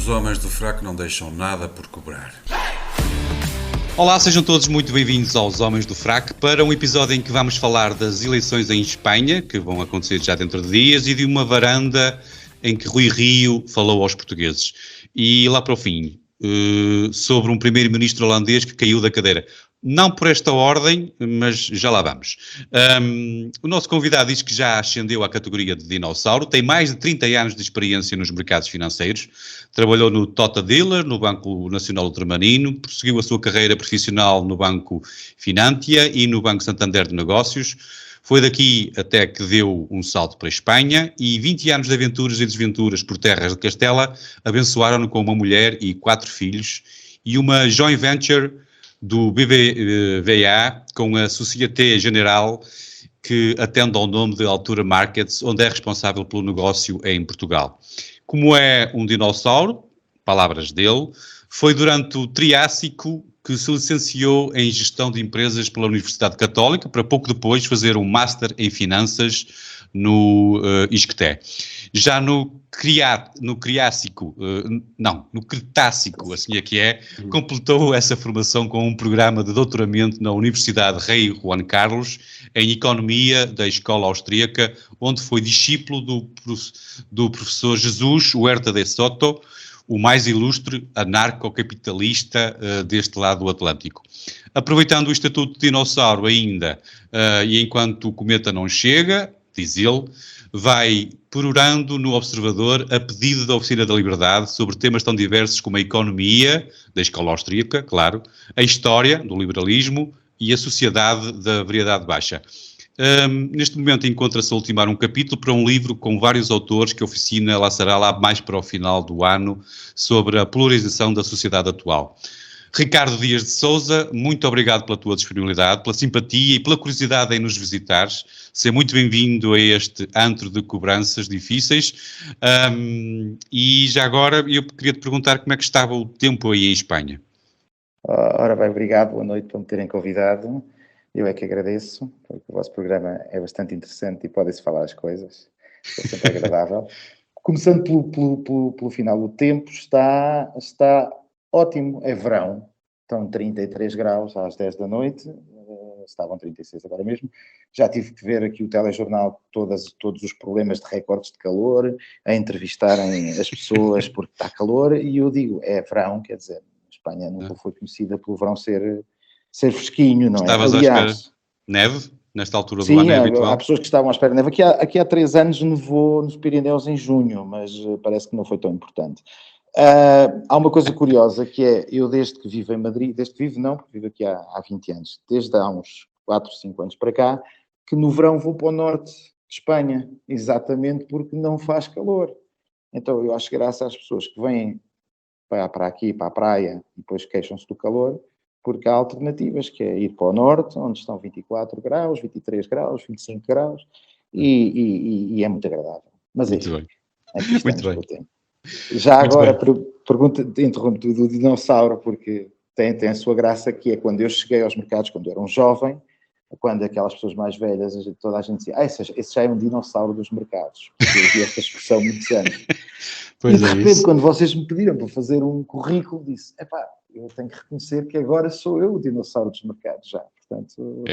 Os homens do fraco não deixam nada por cobrar. Olá, sejam todos muito bem-vindos aos Homens do Fraco para um episódio em que vamos falar das eleições em Espanha, que vão acontecer já dentro de dias, e de uma varanda em que Rui Rio falou aos portugueses. E lá para o fim, sobre um primeiro-ministro holandês que caiu da cadeira. Não por esta ordem, mas já lá vamos. O nosso convidado diz que já ascendeu à categoria de dinossauro, tem mais de 30 anos de experiência nos mercados financeiros, trabalhou no Tota Dealer, no Banco Nacional Ultramarino, prosseguiu a sua carreira profissional no Banco Finantia e no Banco Santander de Negócios. Foi daqui até que deu um salto para a Espanha e 20 anos de aventuras e desventuras por terras de Castela abençoaram-no com uma mulher e 4 filhos e uma joint venture do BBVA com a Société Générale, que atende ao nome de Altura Markets, onde é responsável pelo negócio em Portugal. Como é um dinossauro, palavras dele, foi durante o Triássico que se licenciou em Gestão de Empresas pela Universidade Católica, para pouco depois fazer um Master em Finanças no ISCTE. Já no Cretácico, assim é que é, completou essa formação com um programa de doutoramento na Universidade Rei Juan Carlos, em Economia da Escola Austríaca, onde foi discípulo do professor Jesus Huerta de Soto, o mais ilustre anarcocapitalista deste lado do Atlântico. Aproveitando o estatuto de dinossauro ainda, e enquanto o cometa não chega, diz ele, vai perorando no Observador a pedido da Oficina da Liberdade sobre temas tão diversos como a economia, da escola austríaca, claro, a história do liberalismo e a sociedade da variedade baixa. Neste momento encontra-se a ultimar um capítulo para um livro com vários autores que a oficina lançará lá mais para o final do ano sobre a polarização da sociedade atual. Ricardo Dias de Sousa, muito obrigado pela tua disponibilidade, pela simpatia e pela curiosidade em nos visitares. Seja muito bem-vindo a este antro de cobranças difíceis. E já agora eu queria te perguntar como é que estava o tempo aí em Espanha. Ora bem, obrigado, boa noite por me terem convidado. Eu é que agradeço, porque o vosso programa é bastante interessante e podem-se falar as coisas, é sempre agradável. Começando pelo final, o tempo está ótimo, é verão, estão 33 graus às 10 da noite, estavam 36 agora mesmo. Já tive que ver aqui o telejornal, todos os problemas de recordes de calor, a entrevistarem as pessoas porque está calor, e eu digo, é verão, quer dizer, a Espanha nunca foi conhecida pelo verão ser fresquinho, não é? Estavas à espera de neve, nesta altura do ano, é habitual? Sim, há pessoas que estavam à espera de neve. Aqui há 3 anos nevou nos Pirineus em junho, mas parece que não foi tão importante. Há uma coisa curiosa que é, eu desde que vivo em Madrid, porque vivo aqui há 20 anos, desde há uns 4, 5 anos para cá, que no verão vou para o norte de Espanha, exatamente porque não faz calor. Então eu acho graça às pessoas que vêm para aqui, para a praia, e depois queixam-se do calor, porque há alternativas, que é ir para o norte, onde estão 24 graus, 23 graus, 25 graus, e é muito agradável. Mas muito bem. Muito bem. Já muito agora, interrompo do dinossauro, porque tem a sua graça, que é quando eu cheguei aos mercados, quando eu era um jovem, quando aquelas pessoas mais velhas, toda a gente dizia, esse já é um dinossauro dos mercados, porque eu vi esta expressão há muitos anos. E de repente, quando vocês me pediram para fazer um currículo, disse, eu tenho que reconhecer que agora sou eu o dinossauro dos mercados já, portanto...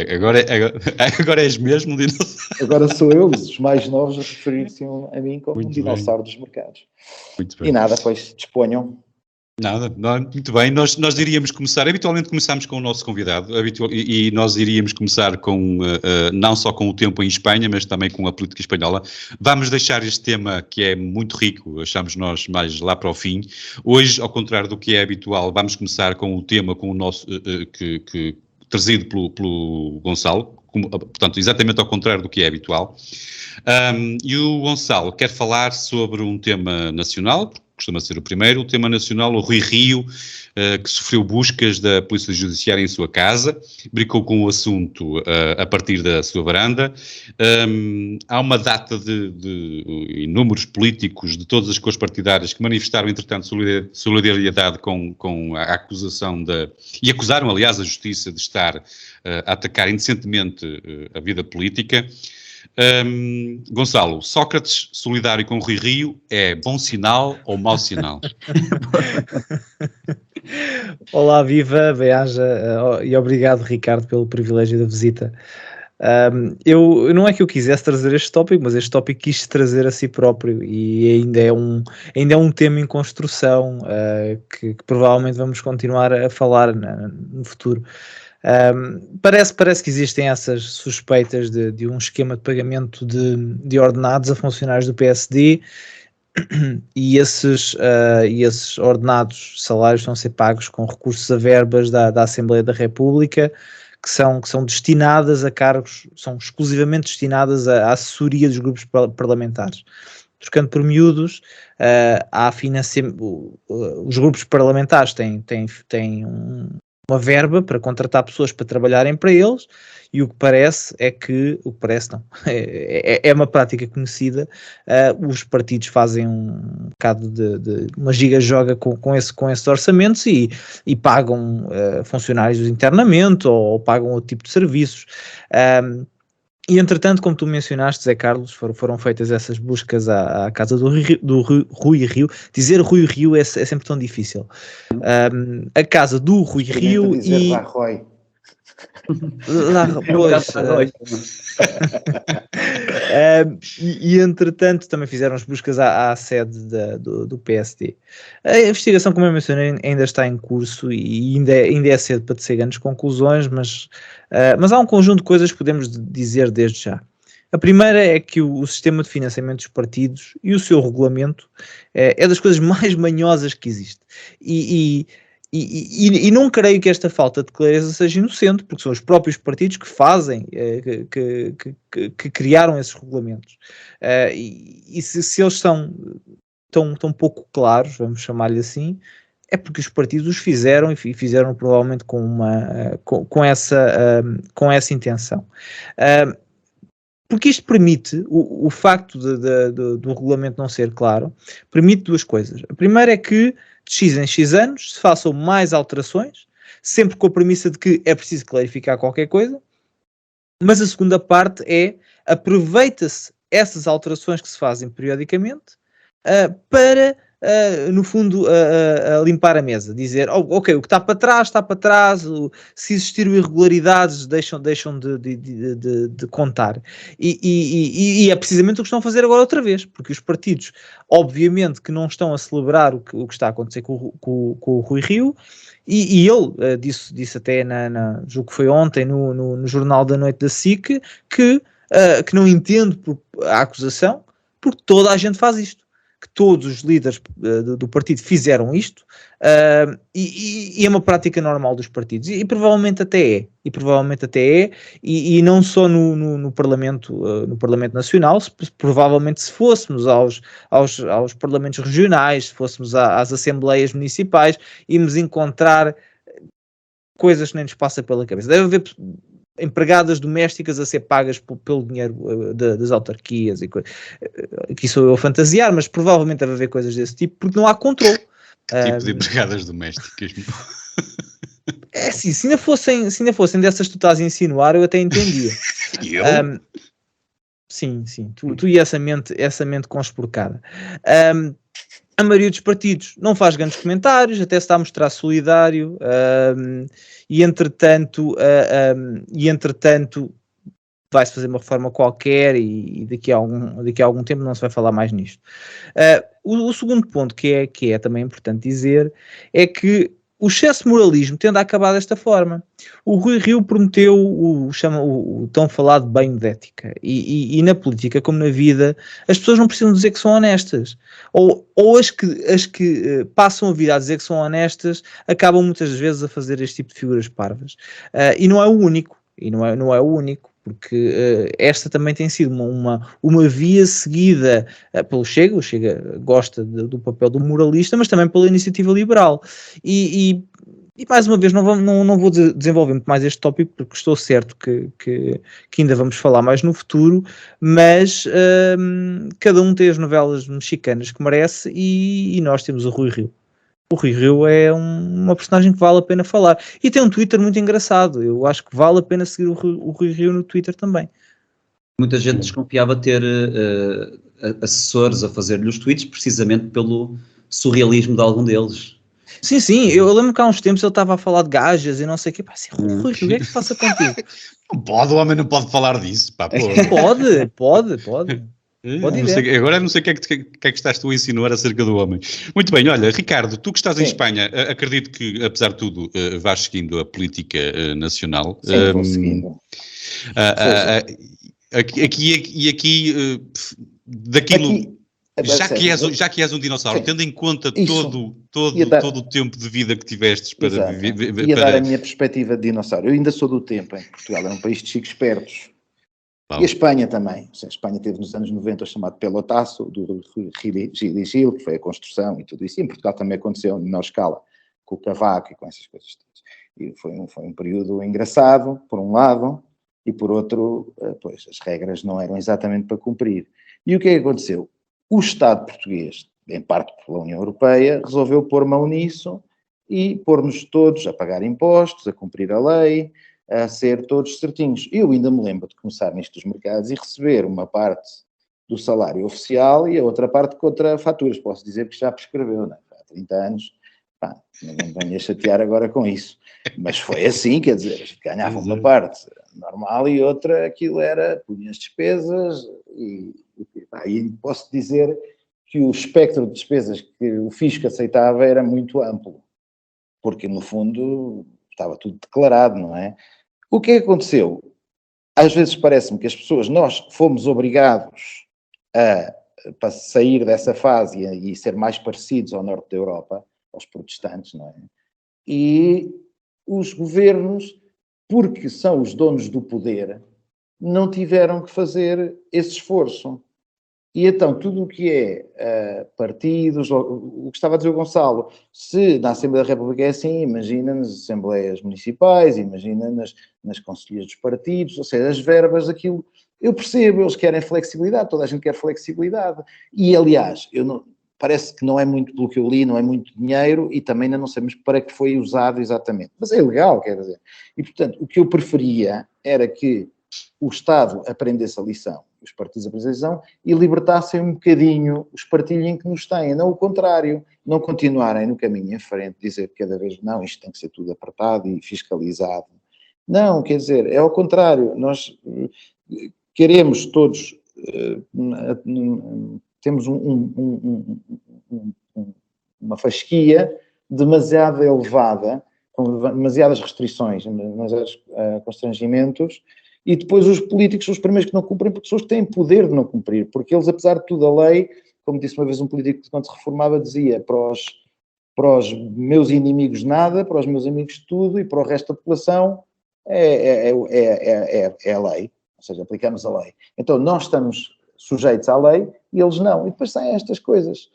Agora és mesmo um dinossauro. Agora sou eu, os mais novos a referir-se a mim como um dinossauro dos mercados. Muito bem. E nada, pois, disponham. Nada, muito bem, nós iríamos começar, habitualmente começamos com o nosso convidado, e nós iríamos começar com, não só com o tempo em Espanha, mas também com a política espanhola. Vamos deixar este tema que é muito rico, achamos nós, mais lá para o fim. Hoje, ao contrário do que é habitual, vamos começar com o tema, com o nosso, que trazido pelo Gonçalo, portanto, exatamente ao contrário do que é habitual. E o Gonçalo quer falar sobre um tema nacional, costuma ser o primeiro, o tema nacional, o Rui Rio, que sofreu buscas da Polícia Judiciária em sua casa, brincou com o assunto a partir da sua varanda. Há uma data de inúmeros políticos de todas as cores partidárias que manifestaram, entretanto, solidariedade com a acusação e acusaram, aliás, a Justiça de estar a atacar indecentemente a vida política. Gonçalo, Sócrates solidário com Rui Rio é bom sinal ou mau sinal? Olá, viva, bem-aja, e obrigado, Ricardo, pelo privilégio da visita. Não é que eu quisesse trazer este tópico, mas este tópico quis trazer a si próprio e ainda é um tema em construção, que provavelmente vamos continuar a falar no futuro. Parece que existem essas suspeitas de um esquema de pagamento de ordenados a funcionários do PSD, e esses ordenados, salários, vão ser pagos com recursos a verbas da Assembleia da República, que são destinadas a cargos, são exclusivamente destinadas à assessoria dos grupos parlamentares. Trocando por miúdos, os grupos parlamentares têm uma verba para contratar pessoas para trabalharem para eles, e o que parece não, é uma prática conhecida, os partidos fazem um bocado de uma giga-joga com esses orçamentos e pagam funcionários internamente ou pagam outro tipo de serviços. E entretanto, como tu mencionaste, Zé Carlos, foram feitas essas buscas à casa do Rui Rio. Dizer Rui Rio é sempre tão difícil. A casa do Rui Rio e... Rajoy. E entretanto também fizeram as buscas à sede do PSD. A investigação, como eu mencionei, ainda está em curso e ainda é cedo para tecer grandes conclusões, mas há um conjunto de coisas que podemos dizer desde já. A primeira é que o sistema de financiamento dos partidos e o seu regulamento é das coisas mais manhosas que existe. E não creio que esta falta de clareza seja inocente, porque são os próprios partidos que fazem, que criaram esses regulamentos. E se eles são tão pouco claros, vamos chamar-lhe assim, é porque os partidos os fizeram, e fizeram provavelmente com essa intenção. Porque isto permite, o facto do regulamento não ser claro, permite duas coisas. A primeira é que de X em X anos se façam mais alterações, sempre com a premissa de que é preciso clarificar qualquer coisa, mas a segunda parte é aproveita-se essas alterações que se fazem periodicamente para, no fundo, limpar a mesa, dizer, ok, o que está para trás, se existiram irregularidades deixam de contar, e é precisamente o que estão a fazer agora outra vez, porque os partidos, obviamente que não estão a celebrar o que está a acontecer com o Rui Rio, e ele disse até, julgo que foi ontem, no Jornal da Noite da SIC, que não entende a acusação, porque toda a gente faz isto, que todos os líderes do partido fizeram isto, e é uma prática normal dos partidos, e provavelmente até é, e não só no Parlamento Nacional, provavelmente se fôssemos aos Parlamentos Regionais, se fôssemos às Assembleias Municipais, íamos encontrar coisas que nem nos passa pela cabeça. Deve haver empregadas domésticas a ser pagas pelo dinheiro das autarquias, aqui sou eu a fantasiar, mas provavelmente deve haver coisas desse tipo, porque não há controle. Tipo de empregadas domésticas. É assim, se ainda fossem dessas que tu estás a insinuar, eu até entendia. Eu? Sim, tu e essa mente conspurcada. A maioria dos partidos não faz grandes comentários, até se está a mostrar solidário, e entretanto vai-se fazer uma reforma qualquer e daqui a algum tempo não se vai falar mais nisto. O segundo ponto que é também importante dizer é que o excesso de moralismo tende a acabar desta forma. O Rui Rio prometeu o tão falado banho de ética. E na política, como na vida, as pessoas não precisam dizer que são honestas. Ou as que passam a vida a dizer que são honestas acabam muitas vezes a fazer este tipo de figuras parvas. E não é o único. Porque esta também tem sido uma via seguida pelo Chega. O Chega gosta do papel do moralista, mas também pela iniciativa liberal. E mais uma vez, não vou desenvolver muito mais este tópico, porque estou certo que ainda vamos falar mais no futuro, mas cada um tem as novelas mexicanas que merece, e nós temos o Rui Rio. O Rui Rio é uma personagem que vale a pena falar. E tem um Twitter muito engraçado. Eu acho que vale a pena seguir o Rui Rio no Twitter também. Muita gente desconfiava ter assessores a fazer-lhe os tweets precisamente pelo surrealismo de algum deles. Sim, eu lembro que há uns tempos ele estava a falar de gajas e não sei o quê. Pá, assim, Rui, o que é que se passa contigo? Não pode, o homem não pode falar disso, pá, pô. Pode. Não sei, agora não sei o que é que estás tu a insinuar acerca do homem. Muito bem, olha, Ricardo, tu que estás em Espanha, acredito que, apesar de tudo, vais seguindo a política nacional. Sim, vou seguindo. Daquilo... Já que és um dinossauro, tendo em conta todo o tempo de vida que tivestes para viver... Ia dar a minha perspectiva de dinossauro. Eu ainda sou do tempo em que Portugal era um país de chicos espertos. E a Espanha também. A Espanha teve nos anos 90 o chamado pelotaço do Gil, que foi a construção e tudo isso. E em Portugal também aconteceu em menor escala, com o Cavaco e com essas coisas todas. E foi um período engraçado, por um lado, e por outro, pois, as regras não eram exatamente para cumprir. E o que é que aconteceu? O Estado português, em parte pela União Europeia, resolveu pôr mão nisso e pôr-nos todos a pagar impostos, a cumprir a lei, a ser todos certinhos. Eu ainda me lembro de começar nisto dos mercados e receber uma parte do salário oficial e a outra parte contra faturas. Posso dizer que já prescreveu, não é? Há 30 anos, pá, não me venha chatear agora com isso. Mas foi assim, quer dizer, a gente ganhava uma parte normal e outra, aquilo era, punha as despesas e posso dizer que o espectro de despesas que o fisco aceitava era muito amplo, porque no fundo estava tudo declarado, não é? O que é que aconteceu? Às vezes parece-me que as pessoas, nós fomos obrigados a sair dessa fase e ser mais parecidos ao norte da Europa, aos protestantes, não é? E os governos, porque são os donos do poder, não tiveram que fazer esse esforço. E então, tudo o que é partidos, o que estava a dizer o Gonçalo, se na Assembleia da República é assim, imagina nas Assembleias Municipais, imagina nas conselhias dos partidos, ou seja, as verbas, aquilo, eu percebo, eles querem flexibilidade, toda a gente quer flexibilidade. E, aliás, parece que não é muito, pelo que eu li, não é muito dinheiro e também ainda não sabemos para que foi usado exatamente. Mas é legal, quer dizer. E, portanto, o que eu preferia era que o Estado aprendesse a lição, os partidos aprendessem a lição e libertassem um bocadinho os partidos em que nos têm, não o contrário, não continuarem no caminho em frente, dizer que cada vez não, isto tem que ser tudo apertado e fiscalizado. Não, quer dizer, é ao contrário, nós queremos todos, temos uma fasquia demasiado elevada, com demasiadas restrições, demasiados constrangimentos, e depois os políticos são os primeiros que não cumprem, porque são os que têm poder de não cumprir, porque eles, apesar de tudo, a lei, como disse uma vez um político quando se reformava, dizia para os meus inimigos nada, para os meus amigos tudo, e para o resto da população é a lei, ou seja, aplicamos a lei. Então nós estamos sujeitos à lei e eles não, e depois saem estas coisas,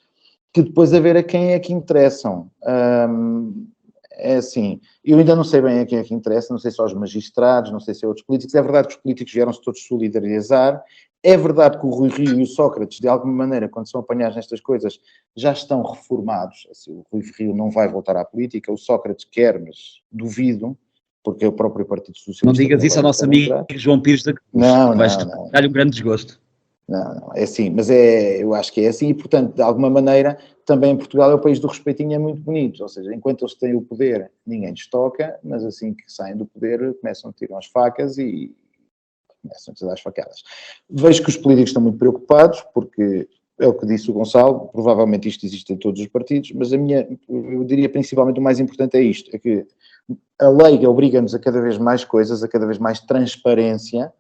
que depois a ver a quem é que interessam. É assim, eu ainda não sei bem a quem é que interessa, não sei se aos magistrados, não sei se a outros políticos. É verdade que os políticos vieram-se todos solidarizar, é verdade que o Rui Rio e o Sócrates, de alguma maneira, quando são apanhados nestas coisas, já estão reformados. Assim, o Rui Rio não vai voltar à política, o Sócrates quer, mas duvido, porque é o próprio Partido Socialista... Não digas isso ao nosso amigo João Pires da Cruz, não, vais dar-lhe um grande desgosto. Não, é assim, mas eu acho que é assim e, portanto, de alguma maneira, também Portugal é o país do respeitinho, é muito bonito, ou seja, enquanto eles têm o poder, ninguém lhes toca, mas assim que saem do poder, começam a tirar as facas e começam a dar as facadas. Vejo que os políticos estão muito preocupados, porque é o que disse o Gonçalo, provavelmente isto existe em todos os partidos, mas eu diria principalmente o mais importante é isto, é que a lei obriga-nos a cada vez mais coisas, a cada vez mais transparência,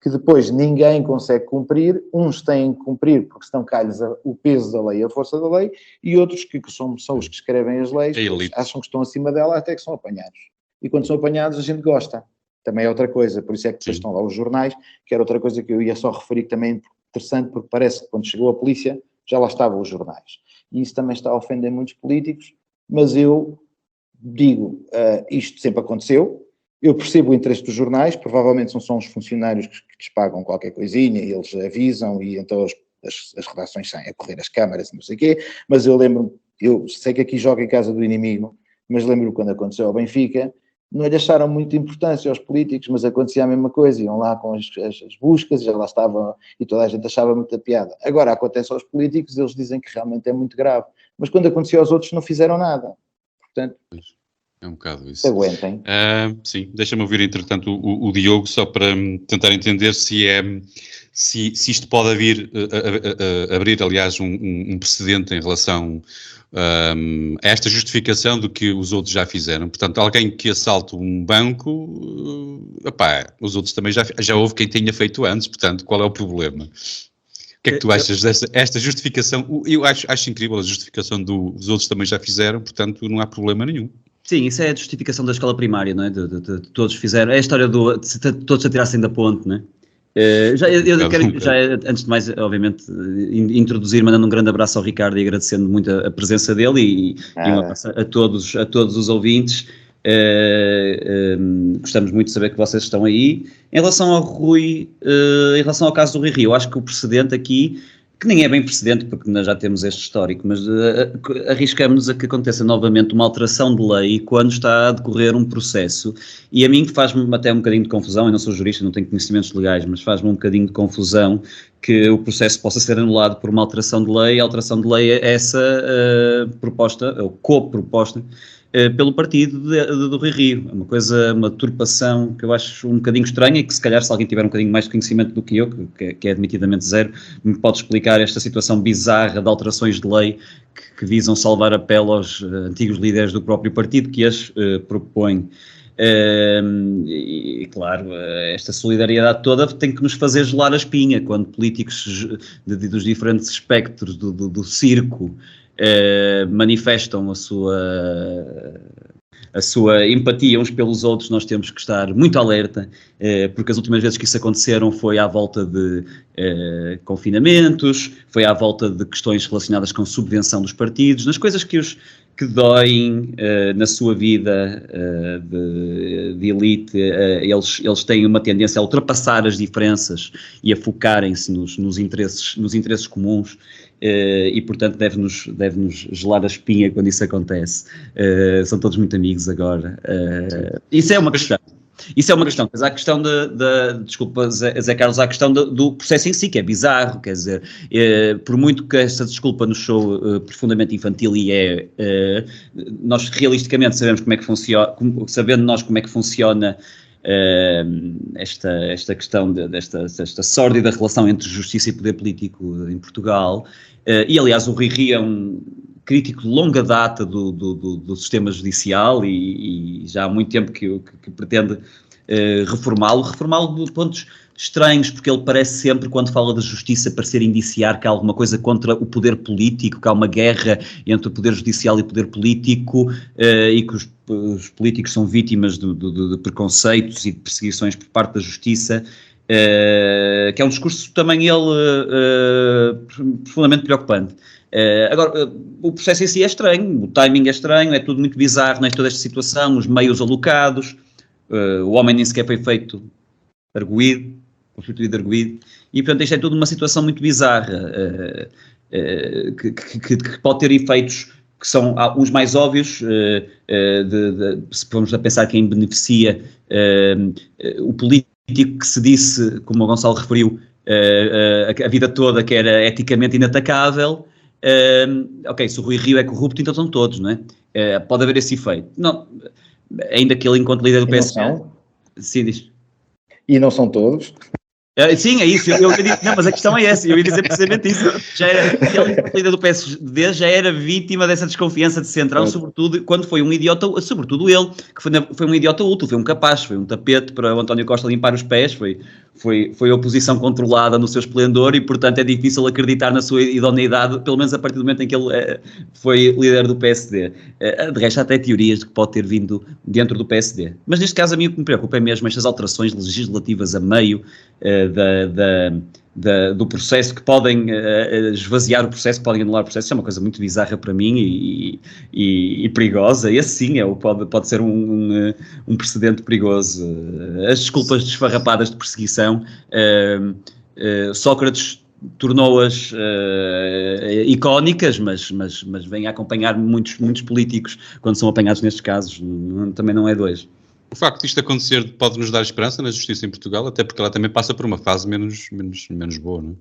que depois ninguém consegue cumprir, uns têm que cumprir porque estão calhos o peso da lei, a força da lei, e outros que são os que escrevem as leis, acham que estão acima dela até que são apanhados. E quando são apanhados a gente gosta. Também é outra coisa, por isso é que depois estão lá os jornais, que era outra coisa que eu ia só referir que também é interessante, porque parece que quando chegou a polícia já lá estavam os jornais. E isso também está a ofender muitos políticos, mas eu digo, isto sempre aconteceu. Eu percebo o interesse dos jornais, provavelmente são só uns funcionários que lhes pagam qualquer coisinha e eles avisam e então as redações saem a correr as câmaras e não sei o quê, mas eu sei que aqui joga em casa do inimigo, mas lembro-me quando aconteceu ao Benfica não lhe acharam muita importância aos políticos, mas acontecia a mesma coisa, iam lá com as buscas, já lá estavam, e toda a gente achava muita piada. Agora acontece aos políticos, eles dizem que realmente é muito grave, mas quando acontecia aos outros não fizeram nada. Portanto, é um bocado isso. Aguentem. Sim, deixa-me ouvir, entretanto, o Diogo, só para tentar entender se isto pode abrir, aliás, um precedente em relação a esta justificação do que os outros já fizeram. Portanto, alguém que assalta um banco, os outros também já houve quem tenha feito antes, portanto, qual é o problema? O que é que tu achas desta justificação? Eu acho incrível a justificação dos outros também já fizeram, portanto, não há problema nenhum. Sim, isso é a justificação da escola primária, não é? De todos fizeram. É a história de todos se atirassem da ponte, não é? Eu quero, antes de mais, obviamente, introduzir, mandando um grande abraço ao Ricardo e agradecendo muito a presença dele e um abraço a todos os ouvintes. Gostamos muito de saber que vocês estão aí. Em relação ao Rui, em relação ao caso do Rui Rio, acho que o precedente aqui, que nem é bem precedente, porque nós já temos este histórico, mas arriscamos a que aconteça novamente uma alteração de lei quando está a decorrer um processo, e a mim faz-me até um bocadinho de confusão, eu não sou jurista, não tenho conhecimentos legais, mas faz-me um bocadinho de confusão que o processo possa ser anulado por uma alteração de lei. A alteração de lei é essa proposta, ou co-proposta, pelo partido do Rui Rio. É uma turpação que eu acho um bocadinho estranha, e que se calhar, se alguém tiver um bocadinho mais de conhecimento do que eu, que é admitidamente zero, me pode explicar esta situação bizarra de alterações de lei que visam salvar a pele aos antigos líderes do próprio partido que as propõe. E claro, esta solidariedade toda tem que nos fazer gelar a espinha quando políticos dos diferentes espectros do circo manifestam a sua empatia uns pelos outros. Nós temos que estar muito alerta, porque as últimas vezes que isso aconteceram foi à volta de confinamentos, foi à volta de questões relacionadas com subvenção dos partidos, nas coisas que doem na sua vida de elite. Eles têm uma tendência a ultrapassar as diferenças e a focarem-se nos interesses comuns. E portanto deve-nos gelar a espinha quando isso acontece. São todos muito amigos agora. Isso é uma questão. Mas há a questão desculpa Zé Carlos, há a questão do processo em si, que é bizarro, quer dizer, por muito que esta desculpa nos soe profundamente infantil, e nós realisticamente sabemos como é que funciona, como é que funciona esta questão desta sórdida relação entre justiça e poder político em Portugal, e aliás o Rui Rio é um crítico de longa data do sistema judicial e já há muito tempo que pretende reformá-lo de pontos estranhos, porque ele parece sempre, quando fala da justiça, parecer indiciar que há alguma coisa contra o poder político, que há uma guerra entre o poder judicial e o poder político, e que os políticos são vítimas de preconceitos e de perseguições por parte da justiça, que é um discurso também profundamente preocupante. Agora, o processo em si é estranho, o timing é estranho, é tudo muito bizarro, não é, toda esta situação, os meios alocados, o homem nem sequer foi feito constituído arguido, e portanto isto é tudo uma situação muito bizarra, que pode ter efeitos que são uns mais óbvios, se formos a pensar quem beneficia, o político que se disse, como o Gonçalo referiu, a vida toda que era eticamente inatacável. Ok, se o Rui Rio é corrupto, então são todos, não é? Pode haver esse efeito. Não, ainda que ele, enquanto líder do PSD... Sim, diz. E não são todos. Sim, é isso. Não, mas a questão é essa. Eu ia dizer precisamente isso. Ele, enquanto líder do PSD, já era vítima dessa desconfiança de Centrão, sobretudo quando foi um idiota, sobretudo ele, que foi um idiota útil, foi um capaz, foi um tapete para o António Costa limpar os pés, foi a oposição controlada no seu esplendor, e portanto é difícil acreditar na sua idoneidade, pelo menos a partir do momento em que ele foi líder do PSD. De resto, há até teorias de que pode ter vindo dentro do PSD. Mas neste caso a mim o que me preocupa é mesmo estas alterações legislativas a meio do processo, que podem esvaziar o processo, que podem anular o processo. Isso é uma coisa muito bizarra para mim e perigosa. Esse sim pode ser um precedente perigoso. As desculpas desfarrapadas de perseguição, Sócrates tornou-as icónicas, mas vem a acompanhar muitos políticos quando são apanhados nestes casos. Também não é de hoje. O facto de isto acontecer pode nos dar esperança na justiça em Portugal, até porque ela também passa por uma fase menos boa, não é?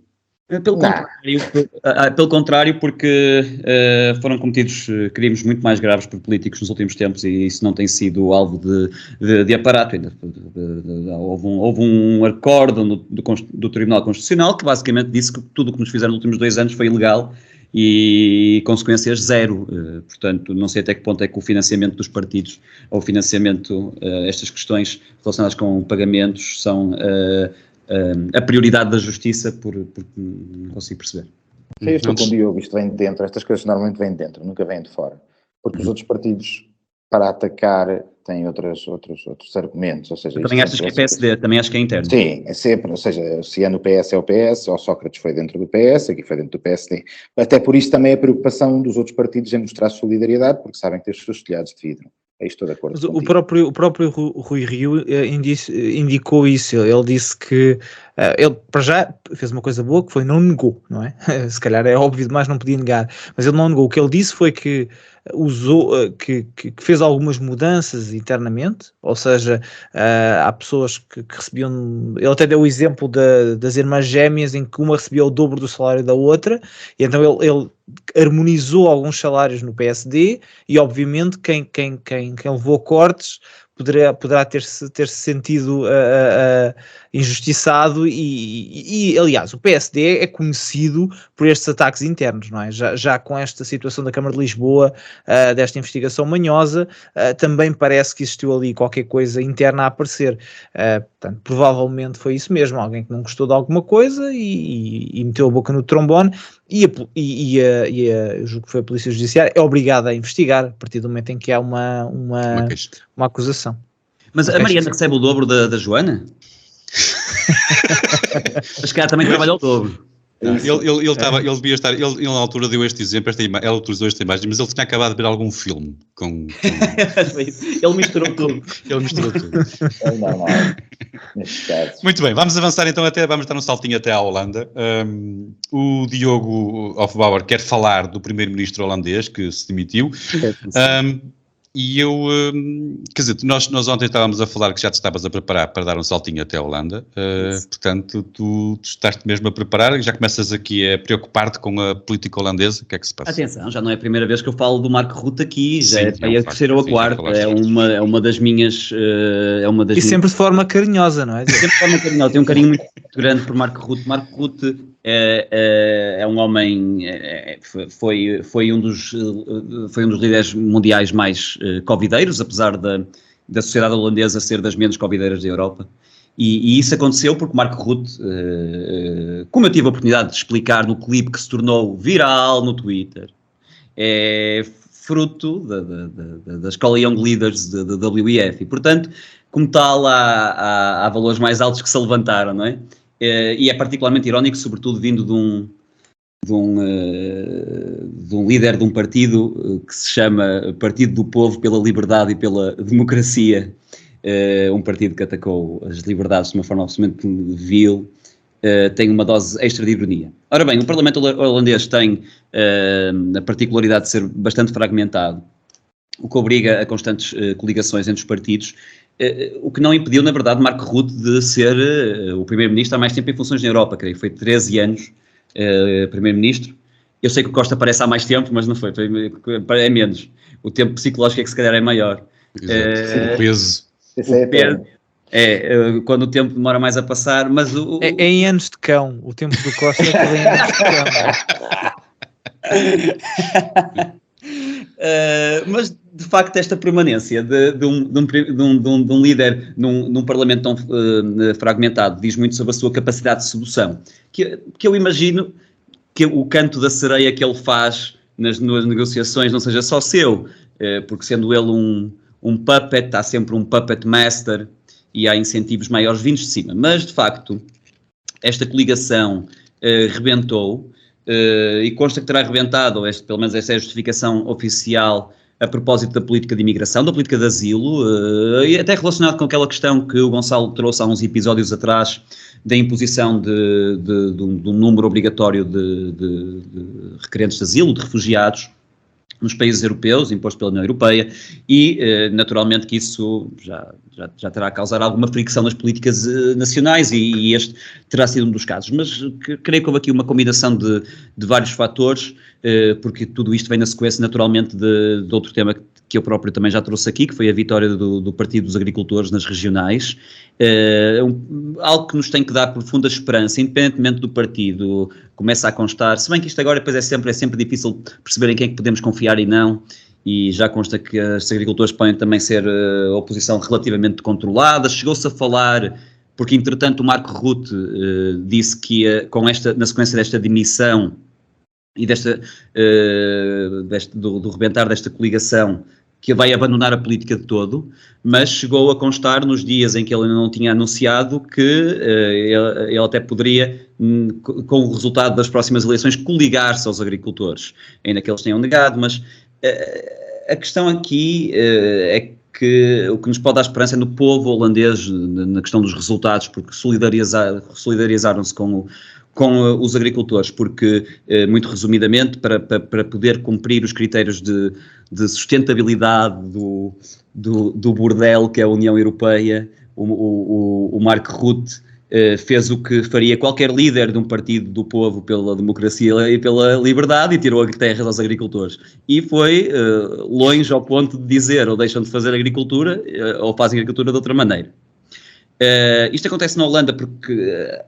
Pelo contrário, porque foram cometidos crimes muito mais graves por políticos nos últimos tempos e isso não tem sido alvo de aparato. Ainda houve um acórdão do Tribunal Constitucional que basicamente disse que tudo o que nos fizeram nos últimos 2 anos foi ilegal e consequências zero. Portanto, não sei até que ponto é que o financiamento dos partidos ou o financiamento, estas questões relacionadas com pagamentos são a prioridade da justiça, porque não consigo perceber. Eu estou com o Diogo, isto vem de dentro, estas coisas normalmente vêm de dentro, nunca vêm de fora. Porque os outros partidos, para atacar, têm outros argumentos. Ou seja, também achas que é PSD, também acho que é interno. Sim, é sempre, ou seja, se é no PS é o PS, ou Sócrates foi dentro do PS, aqui foi dentro do PSD. Até por isso também a preocupação dos outros partidos em mostrar solidariedade, porque sabem que têm os seus telhados de vidro. Aí estou de acordo. Mas o próprio Rui Rio indicou isso. Ele disse que ele, para já, fez uma coisa boa, que foi não negou, não é? Se calhar é óbvio demais, não podia negar, mas ele não negou. O que ele disse foi que que fez algumas mudanças internamente, ou seja, há pessoas que recebiam, ele até deu o exemplo das irmãs gêmeas, em que uma recebia o dobro do salário da outra, e então ele harmonizou alguns salários no PSD, e obviamente quem levou cortes poderá ter-se sentido injustiçado e, aliás, o PSD é conhecido por estes ataques internos, não é? Já com esta situação da Câmara de Lisboa, desta investigação manhosa, também parece que existiu ali qualquer coisa interna a aparecer. Portanto, provavelmente foi isso mesmo, alguém que não gostou de alguma coisa e meteu a boca no trombone, eu julgo que foi a Polícia Judiciária, é obrigada a investigar a partir do momento em que há uma acusação. Mas a Mariana recebe o dobro da Joana? Mas cá também trabalha o dobro. Ele devia estar, ele na altura deu este exemplo, ela utilizou esta imagem, mas ele tinha acabado de ver algum filme com... Ele misturou tudo. É normal, neste caso. Muito bem, vamos avançar então, vamos dar um saltinho até à Holanda. O Diogo Hofbauer quer falar do primeiro-ministro holandês que se demitiu. E eu, quer dizer, nós ontem estávamos a falar que já te estavas a preparar para dar um saltinho até a Holanda, portanto tu estás-te mesmo a preparar, já começas aqui a preocupar-te com a política holandesa, o que é que se passa? Atenção, já não é a primeira vez que eu falo do Marco Rutte aqui, já sim, é a terceira ou a quarta, é uma das minhas... E sempre de forma carinhosa, não é? Sempre de forma carinhosa, tenho um carinho muito grande por Marco Rutte. Marco Rutte é um homem, foi um dos líderes mundiais mais covideiros, apesar da sociedade holandesa ser das menos covideiras da Europa. E isso aconteceu porque Marco Rutte, como eu tive a oportunidade de explicar no clipe que se tornou viral no Twitter, é fruto da escola Young Leaders da WEF. E, portanto, como tal, há valores mais altos que se levantaram, não é? E é particularmente irónico, sobretudo vindo de um líder de um partido que se chama Partido do Povo pela Liberdade e pela Democracia, um partido que atacou as liberdades de uma forma absolutamente vil, tem uma dose extra de ironia. Ora bem, o Parlamento holandês tem a particularidade de ser bastante fragmentado, o que obriga a constantes coligações entre os partidos, o que não impediu, na verdade, Marco Rutte de ser o primeiro-ministro há mais tempo em funções na Europa, creio que foi 13 anos primeiro-ministro. Eu sei que o Costa parece há mais tempo, mas não foi é menos. O tempo psicológico é que se calhar é maior. O peso. Quando o tempo demora mais a passar, mas é em anos de cão. O tempo do Costa é tudo em anos de cão. Mas de facto esta permanência de um líder num parlamento tão fragmentado diz muito sobre a sua capacidade de sedução, que eu imagino que o canto da sereia que ele faz nas negociações não seja só seu, porque sendo ele um puppet, há sempre um puppet master e há incentivos maiores vindos de cima, mas de facto esta coligação rebentou. E consta que terá arrebentado, pelo menos esta é a justificação oficial a propósito da política de imigração, da política de asilo, e até relacionado com aquela questão que o Gonçalo trouxe há uns episódios atrás, da imposição de um número obrigatório de requerentes de asilo, de refugiados, nos países europeus, imposto pela União Europeia, e naturalmente que isso já terá causado alguma fricção nas políticas nacionais e este terá sido um dos casos. Mas creio que houve aqui uma combinação de vários fatores, porque tudo isto vem na sequência naturalmente de outro tema que eu próprio também já trouxe aqui, que foi a vitória do Partido dos Agricultores nas regionais, algo que nos tem que dar profunda esperança, independentemente do partido, começa a constar, se bem que isto agora depois é sempre difícil perceber em quem é que podemos confiar e não, e já consta que os agricultores podem também ser oposição relativamente controlada. Chegou-se a falar, porque entretanto o Marco Rutte disse que na sequência desta demissão e do rebentar desta coligação, que vai abandonar a política de todo, mas chegou a constar nos dias em que ele ainda não tinha anunciado que ele até poderia, com o resultado das próximas eleições, coligar-se aos agricultores, ainda que eles tenham negado, mas a questão aqui é que o que nos pode dar esperança é no povo holandês, na questão dos resultados, porque solidarizaram-se com os agricultores, porque, muito resumidamente, para poder cumprir os critérios de sustentabilidade do bordel que é a União Europeia, o Mark Rutte fez o que faria qualquer líder de um partido do povo pela democracia e pela liberdade e tirou terras aos agricultores. E foi longe ao ponto de dizer ou deixam de fazer agricultura ou fazem agricultura de outra maneira. Isto acontece na Holanda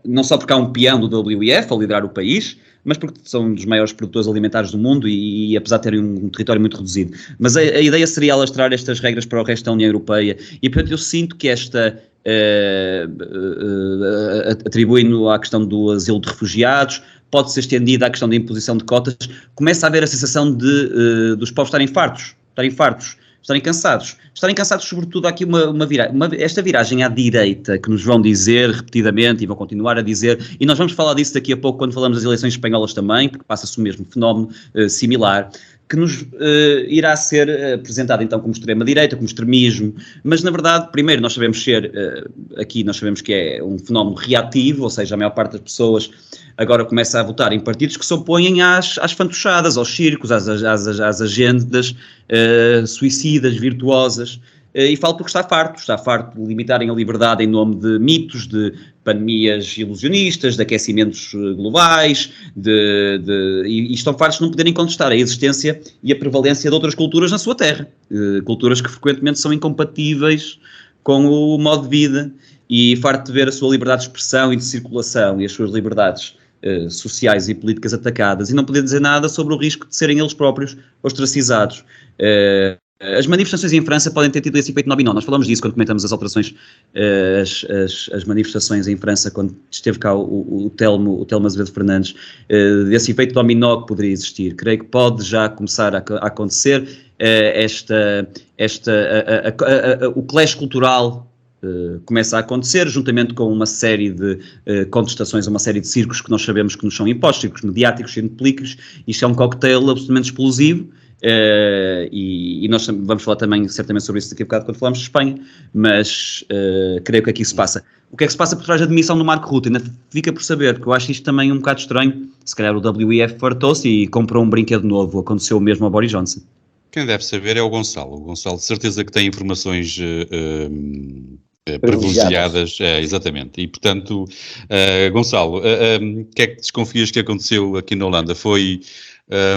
não só porque há um peão do WEF a liderar o país, mas porque são um dos maiores produtores alimentares do mundo e apesar de terem um território muito reduzido. Mas a ideia seria alastrar estas regras para o resto da União Europeia e, portanto, eu sinto que atribuindo à questão do asilo de refugiados, pode ser estendida à questão da imposição de cotas, começa a haver a sensação dos povos estarem fartos, estarem cansados, sobretudo há aqui esta viragem à direita que nos vão dizer repetidamente e vão continuar a dizer, e nós vamos falar disso daqui a pouco quando falamos das eleições espanholas também, porque passa-se o mesmo fenómeno similar, que nos irá ser apresentado então como extrema-direita, como extremismo, mas na verdade, primeiro nós sabemos que é um fenómeno reativo, ou seja, a maior parte das pessoas agora começa a votar em partidos que se opõem às fantochadas, aos circos, às agendas suicidas, virtuosas, e falo porque está farto de limitarem a liberdade em nome de mitos, de pandemias ilusionistas, de aquecimentos globais, e estão fartos de não poderem contestar a existência e a prevalência de outras culturas na sua terra, culturas que frequentemente são incompatíveis com o modo de vida, e farto de ver a sua liberdade de expressão e de circulação e as suas liberdades sociais e políticas atacadas e não poder dizer nada sobre o risco de serem eles próprios ostracizados. As manifestações em França podem ter tido esse efeito dominó. Nós falamos disso quando comentamos as alterações, as manifestações em França, quando esteve cá o Telmo Azevedo Fernandes, desse efeito dominó que poderia existir. Creio que pode já começar a acontecer o clash cultural começa a acontecer, juntamente com uma série de contestações, uma série de circos que nós sabemos que nos são impostos, circos mediáticos, científicos. Isto é um cocktail absolutamente explosivo, e nós vamos falar também certamente sobre isso daqui a bocado quando falamos de Espanha, mas creio que aqui se passa. O que é que se passa por trás da demissão do Marco Rutte? Ainda fica por saber, porque eu acho isto também um bocado estranho. Se calhar o WEF fartou-se e comprou um brinquedo novo. Aconteceu o mesmo ao Boris Johnson. Quem deve saber é o Gonçalo. O Gonçalo de certeza que tem informações privilegiadas, exatamente. E, portanto, Gonçalo, o que é que desconfias que aconteceu aqui na Holanda? Foi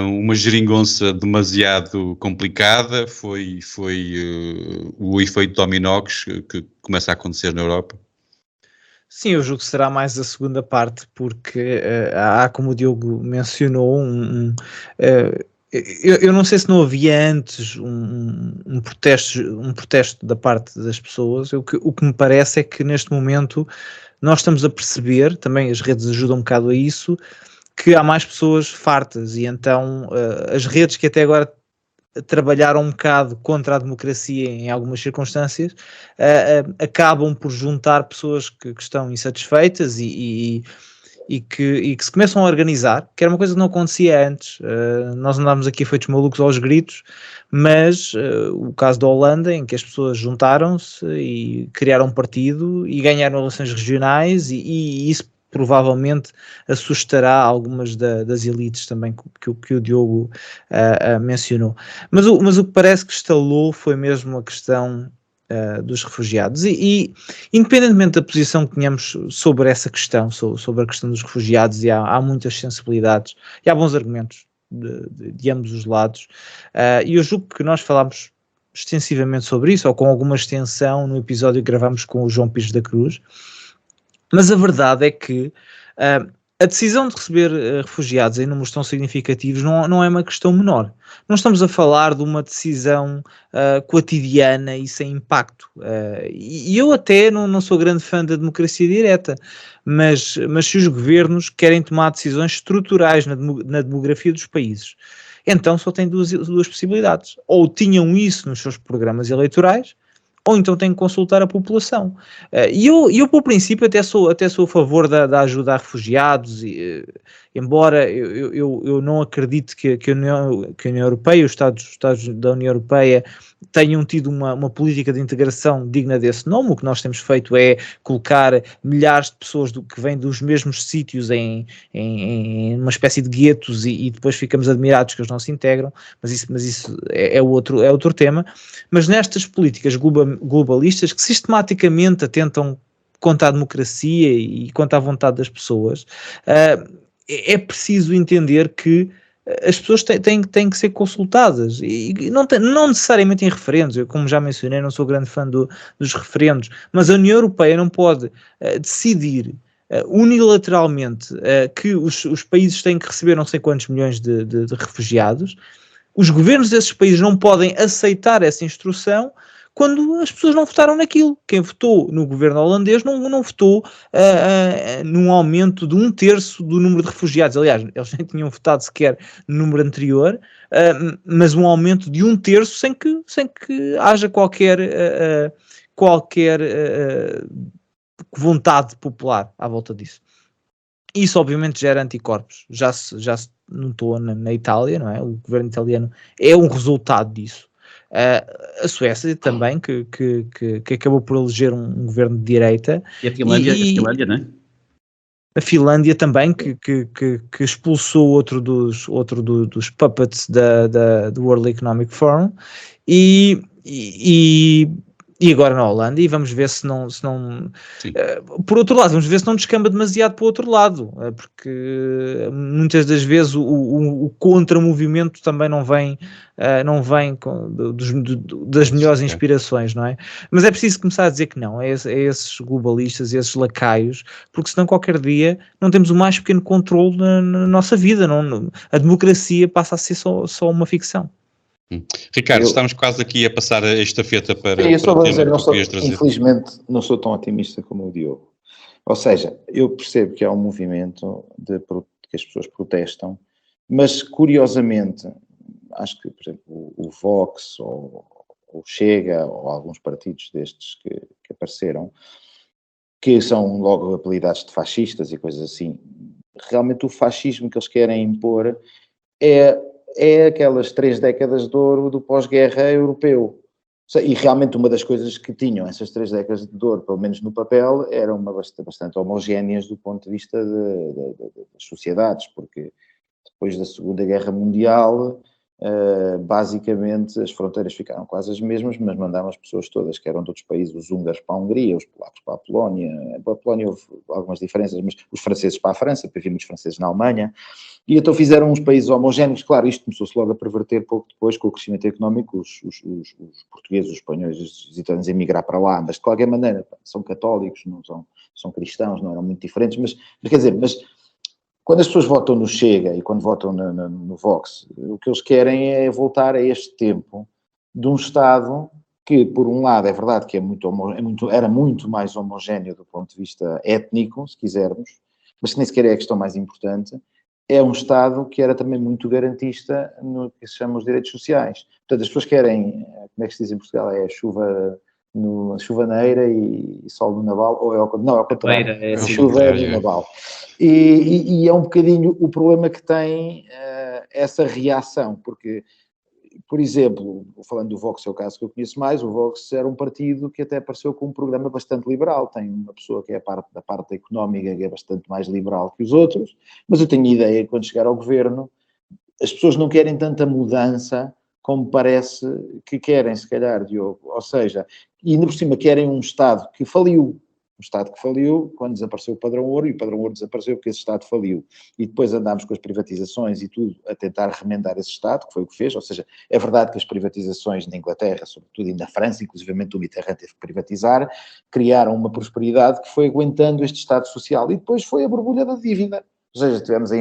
uma geringonça demasiado complicada? Foi o efeito dominó que começa a acontecer na Europa? Sim, eu julgo que será mais a segunda parte, porque há, como o Diogo mencionou, eu não sei se não havia antes um protesto da parte das pessoas. O que me parece é que neste momento nós estamos a perceber, também as redes ajudam um bocado a isso, que há mais pessoas fartas e então as redes que até agora trabalharam um bocado contra a democracia em algumas circunstâncias acabam por juntar pessoas que estão insatisfeitas e que se começam a organizar, que era uma coisa que não acontecia antes. Nós andávamos aqui feitos malucos aos gritos, mas o caso da Holanda, em que as pessoas juntaram-se e criaram um partido e ganharam eleições regionais, e isso provavelmente assustará algumas das elites também que o Diogo mencionou. Mas o que parece que estalou foi mesmo a questão dos refugiados e independentemente da posição que tenhamos sobre essa questão, sobre a questão dos refugiados, e há muitas sensibilidades e há bons argumentos de ambos os lados, e eu julgo que nós falámos extensivamente sobre isso, ou com alguma extensão no episódio que gravámos com o João Pires da Cruz, mas a verdade é que a decisão de receber refugiados em números tão significativos não é uma questão menor. Não estamos a falar de uma decisão cotidiana e sem impacto. E eu até não sou grande fã da democracia direta, mas se os governos querem tomar decisões estruturais na demografia dos países, então só têm duas possibilidades. Ou tinham isso nos seus programas eleitorais, ou então têm que consultar a população. E eu por princípio, até sou a favor da ajuda a refugiados, embora eu não acredite que a União Europeia, os Estados da União Europeia, tenham tido uma política de integração digna desse nome. O que nós temos feito é colocar milhares de pessoas que vêm dos mesmos sítios em uma espécie de guetos e depois ficamos admirados que eles não se integram, mas isso é outro tema. Mas nestas políticas globalistas que sistematicamente atentam contra a democracia e contra a vontade das pessoas, é preciso entender que as pessoas têm que ser consultadas, e não necessariamente em referendos. Eu, como já mencionei, não sou grande fã dos referendos, mas a União Europeia não pode decidir unilateralmente que os países têm que receber não sei quantos milhões de refugiados. Os governos desses países não podem aceitar essa instrução quando as pessoas não votaram naquilo. Quem votou no governo holandês não votou num aumento de 1/3 do número de refugiados. Aliás, eles nem tinham votado sequer no número anterior, mas um aumento de 1/3 sem que haja qualquer vontade popular à volta disso. Isso obviamente gera anticorpos. Já se notou na Itália, não é? O governo italiano é um resultado disso. A Suécia também, que acabou por eleger um governo de direita. E a Finlândia, não é? A Finlândia também, que expulsou outro dos puppets do World Economic Forum, e agora na Holanda, e vamos ver se não por outro lado, vamos ver se não descamba demasiado para o outro lado, porque muitas das vezes o contra-movimento também não vem das melhores inspirações, não é? Mas é preciso começar a dizer que não, é esses globalistas, esses lacaios, porque senão qualquer dia não temos o mais pequeno controle na nossa vida, a democracia passa a ser só uma ficção. Ricardo, estamos quase aqui a passar a estafeta para eu só vou dizer, trazer. Infelizmente não sou tão otimista como o Diogo. Ou seja, eu percebo que há um movimento que as pessoas protestam, mas curiosamente, acho que, por exemplo, o Vox ou o Chega ou alguns partidos destes que apareceram, que são logo apelidados de fascistas e coisas assim, realmente o fascismo que eles querem impor é aquelas 3 décadas de ouro do pós-guerra europeu. E realmente uma das coisas que tinham essas 3 décadas de ouro, pelo menos no papel, eram bastante homogéneas do ponto de vista das sociedades, porque depois da Segunda Guerra Mundial, basicamente as fronteiras ficaram quase as mesmas, mas mandavam as pessoas todas que eram de outros países, os húngaros para a Hungria, os polacos para a Polónia. Para a Polónia houve algumas diferenças, mas os franceses para a França, porque havia muitos franceses na Alemanha. E então fizeram uns países homogéneos. Claro, isto começou-se logo a perverter pouco depois, com o crescimento económico, os portugueses, os espanhóis, os italianos a emigrar para lá, mas de qualquer maneira são católicos, não são cristãos, não eram muito diferentes, mas quer dizer, quando as pessoas votam no Chega e quando votam no Vox, o que eles querem é voltar a este tempo de um Estado que, por um lado, é verdade que era muito mais homogéneo do ponto de vista étnico, se quisermos, mas que nem sequer é a questão mais importante. É um Estado que era também muito garantista no que se chama os direitos sociais. Portanto, as pessoas querem, como é que se diz em Portugal, é chuvaneira e sol do naval, ou é o contrário, É chuva do naval. E é um bocadinho o problema que tem essa reação, porque por exemplo, falando do Vox, é o caso que eu conheço mais, o Vox era um partido que até apareceu com um programa bastante liberal, tem uma pessoa que é da parte económica que é bastante mais liberal que os outros, mas eu tenho a ideia que quando chegar ao governo, as pessoas não querem tanta mudança como parece que querem, se calhar, Diogo, ou seja, e ainda por cima querem um Estado que faliu, quando desapareceu o padrão ouro, e o padrão ouro desapareceu porque esse Estado faliu. E depois andámos com as privatizações e tudo a tentar remendar esse Estado, que foi o que fez. Ou seja, é verdade que as privatizações na Inglaterra, sobretudo e na França, inclusivamente o Mitterrand teve que privatizar, criaram uma prosperidade que foi aguentando este Estado social. E depois foi a borbulha da dívida. Ou seja, estivemos a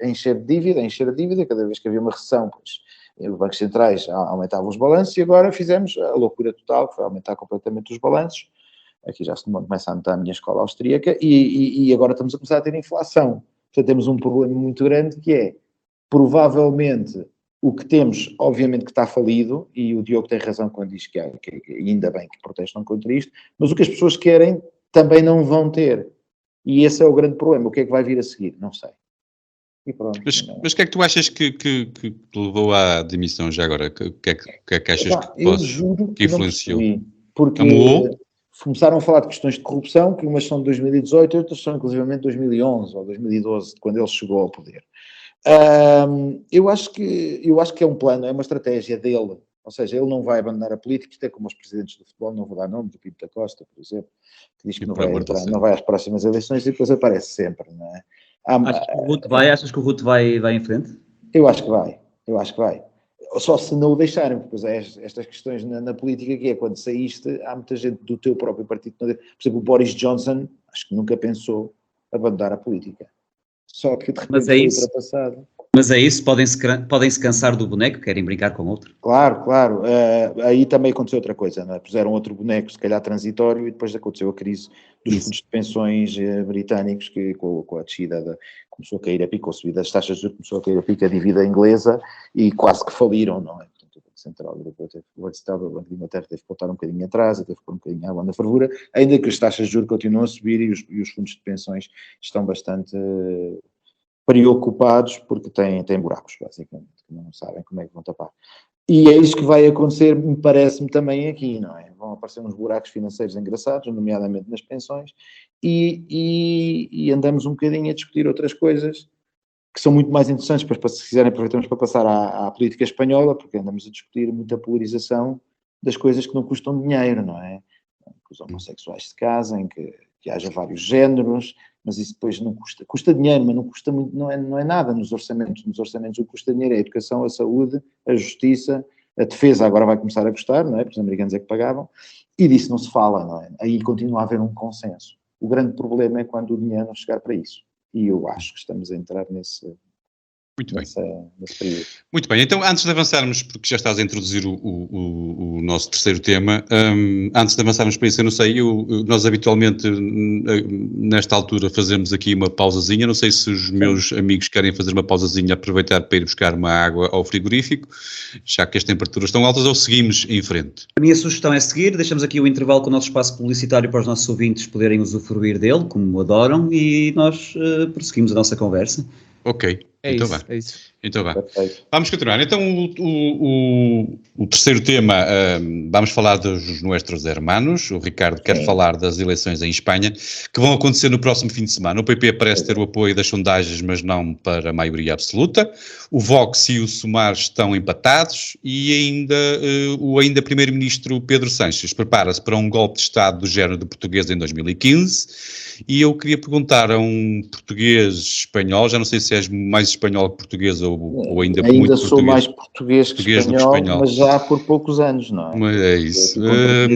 encher a dívida, cada vez que havia uma recessão, pois os bancos centrais aumentavam os balanços e agora fizemos a loucura total, que foi aumentar completamente os balanços. Aqui já se começa a notar a minha escola austríaca, e agora estamos a começar a ter inflação. Portanto, temos um problema muito grande que é, provavelmente, o que temos, obviamente que está falido, e o Diogo tem razão quando diz que ainda bem que protestam contra isto, mas o que as pessoas querem também não vão ter. E esse é o grande problema. O que é que vai vir a seguir? Não sei. E pronto. Mas o que é que tu achas que te levou à demissão já agora? O que é que achas Eu juro que influenciou? Não percebi, porque começaram a falar de questões de corrupção, que umas são de 2018 e outras são inclusivamente de 2011 ou 2012, quando ele chegou ao poder. Eu acho que é um plano, é uma estratégia dele, ou seja, ele não vai abandonar a política, isto é como os presidentes do futebol, não vou dar nome, do Pinto da Costa, por exemplo, que diz que não vai às próximas eleições e depois aparece sempre, não é? Achas que o Ruto vai em frente? Eu acho que vai. Só se não o deixarem, porque depois há estas questões na política que é, quando saíste, há muita gente do teu próprio partido, por exemplo, o Boris Johnson, acho que nunca pensou abandonar a política. Só que de repente foi ultrapassado. Mas é isso, podem-se cansar do boneco, querem brincar com outro. Claro. Aí também aconteceu outra coisa, não é? Puseram outro boneco, se calhar transitório, e depois aconteceu a crise dos fundos de pensões britânicos, que com a descida começou a cair a pico, a subida das taxas de juros, começou a cair a pico a dívida inglesa, e quase que faliram, não é? Portanto, o Banco Central Europeu o Banco de Inglaterra teve que voltar um bocadinho atrás, teve que pôr um bocadinho água na fervura, ainda que as taxas de juros continuam a subir e os fundos de pensões estão bastante preocupados porque têm buracos, basicamente, que não sabem como é que vão tapar. E é isso que vai acontecer, me parece-me também aqui, não é? Vão aparecer uns buracos financeiros engraçados, nomeadamente nas pensões, e andamos um bocadinho a discutir outras coisas que são muito mais interessantes, se quiserem aproveitamos para passar à política espanhola, porque andamos a discutir muita polarização das coisas que não custam dinheiro, não é? Que os homossexuais se casem, que haja vários géneros, mas isso depois não custa dinheiro, mas não custa muito, não é nada nos orçamentos o que custa dinheiro é a educação, a saúde, a justiça, a defesa agora vai começar a custar, não é? Porque os americanos é que pagavam, e disso não se fala, não é? Aí continua a haver um consenso. O grande problema é quando o dinheiro não chegar para isso, e eu acho que estamos a entrar nesse período. Muito bem, então antes de avançarmos, porque já estás a introduzir o nosso terceiro tema, antes de avançarmos para isso, eu não sei, nós habitualmente nesta altura fazemos aqui uma pausazinha, não sei se os meus amigos querem fazer uma pausazinha, aproveitar para ir buscar uma água ao frigorífico, já que as temperaturas estão altas, ou seguimos em frente? A minha sugestão é seguir, deixamos aqui o intervalo com o nosso espaço publicitário para os nossos ouvintes poderem usufruir dele, como adoram, e nós prosseguimos a nossa conversa. Ok. É então isso. Então vá. Vamos continuar. Então o terceiro tema, vamos falar dos nossos hermanos. O Ricardo quer falar das eleições em Espanha, que vão acontecer no próximo fim de semana. O PP parece ter o apoio das sondagens, mas não para a maioria absoluta. O Vox e o Sumar estão empatados e ainda o primeiro-ministro Pedro Sánchez prepara-se para um golpe de Estado do género de português em 2015. E eu queria perguntar a um português espanhol, já não sei se és mais espanhol que português ou ainda muito português. Sou mais português que espanhol, mas já por poucos anos, não é? Mas é isso.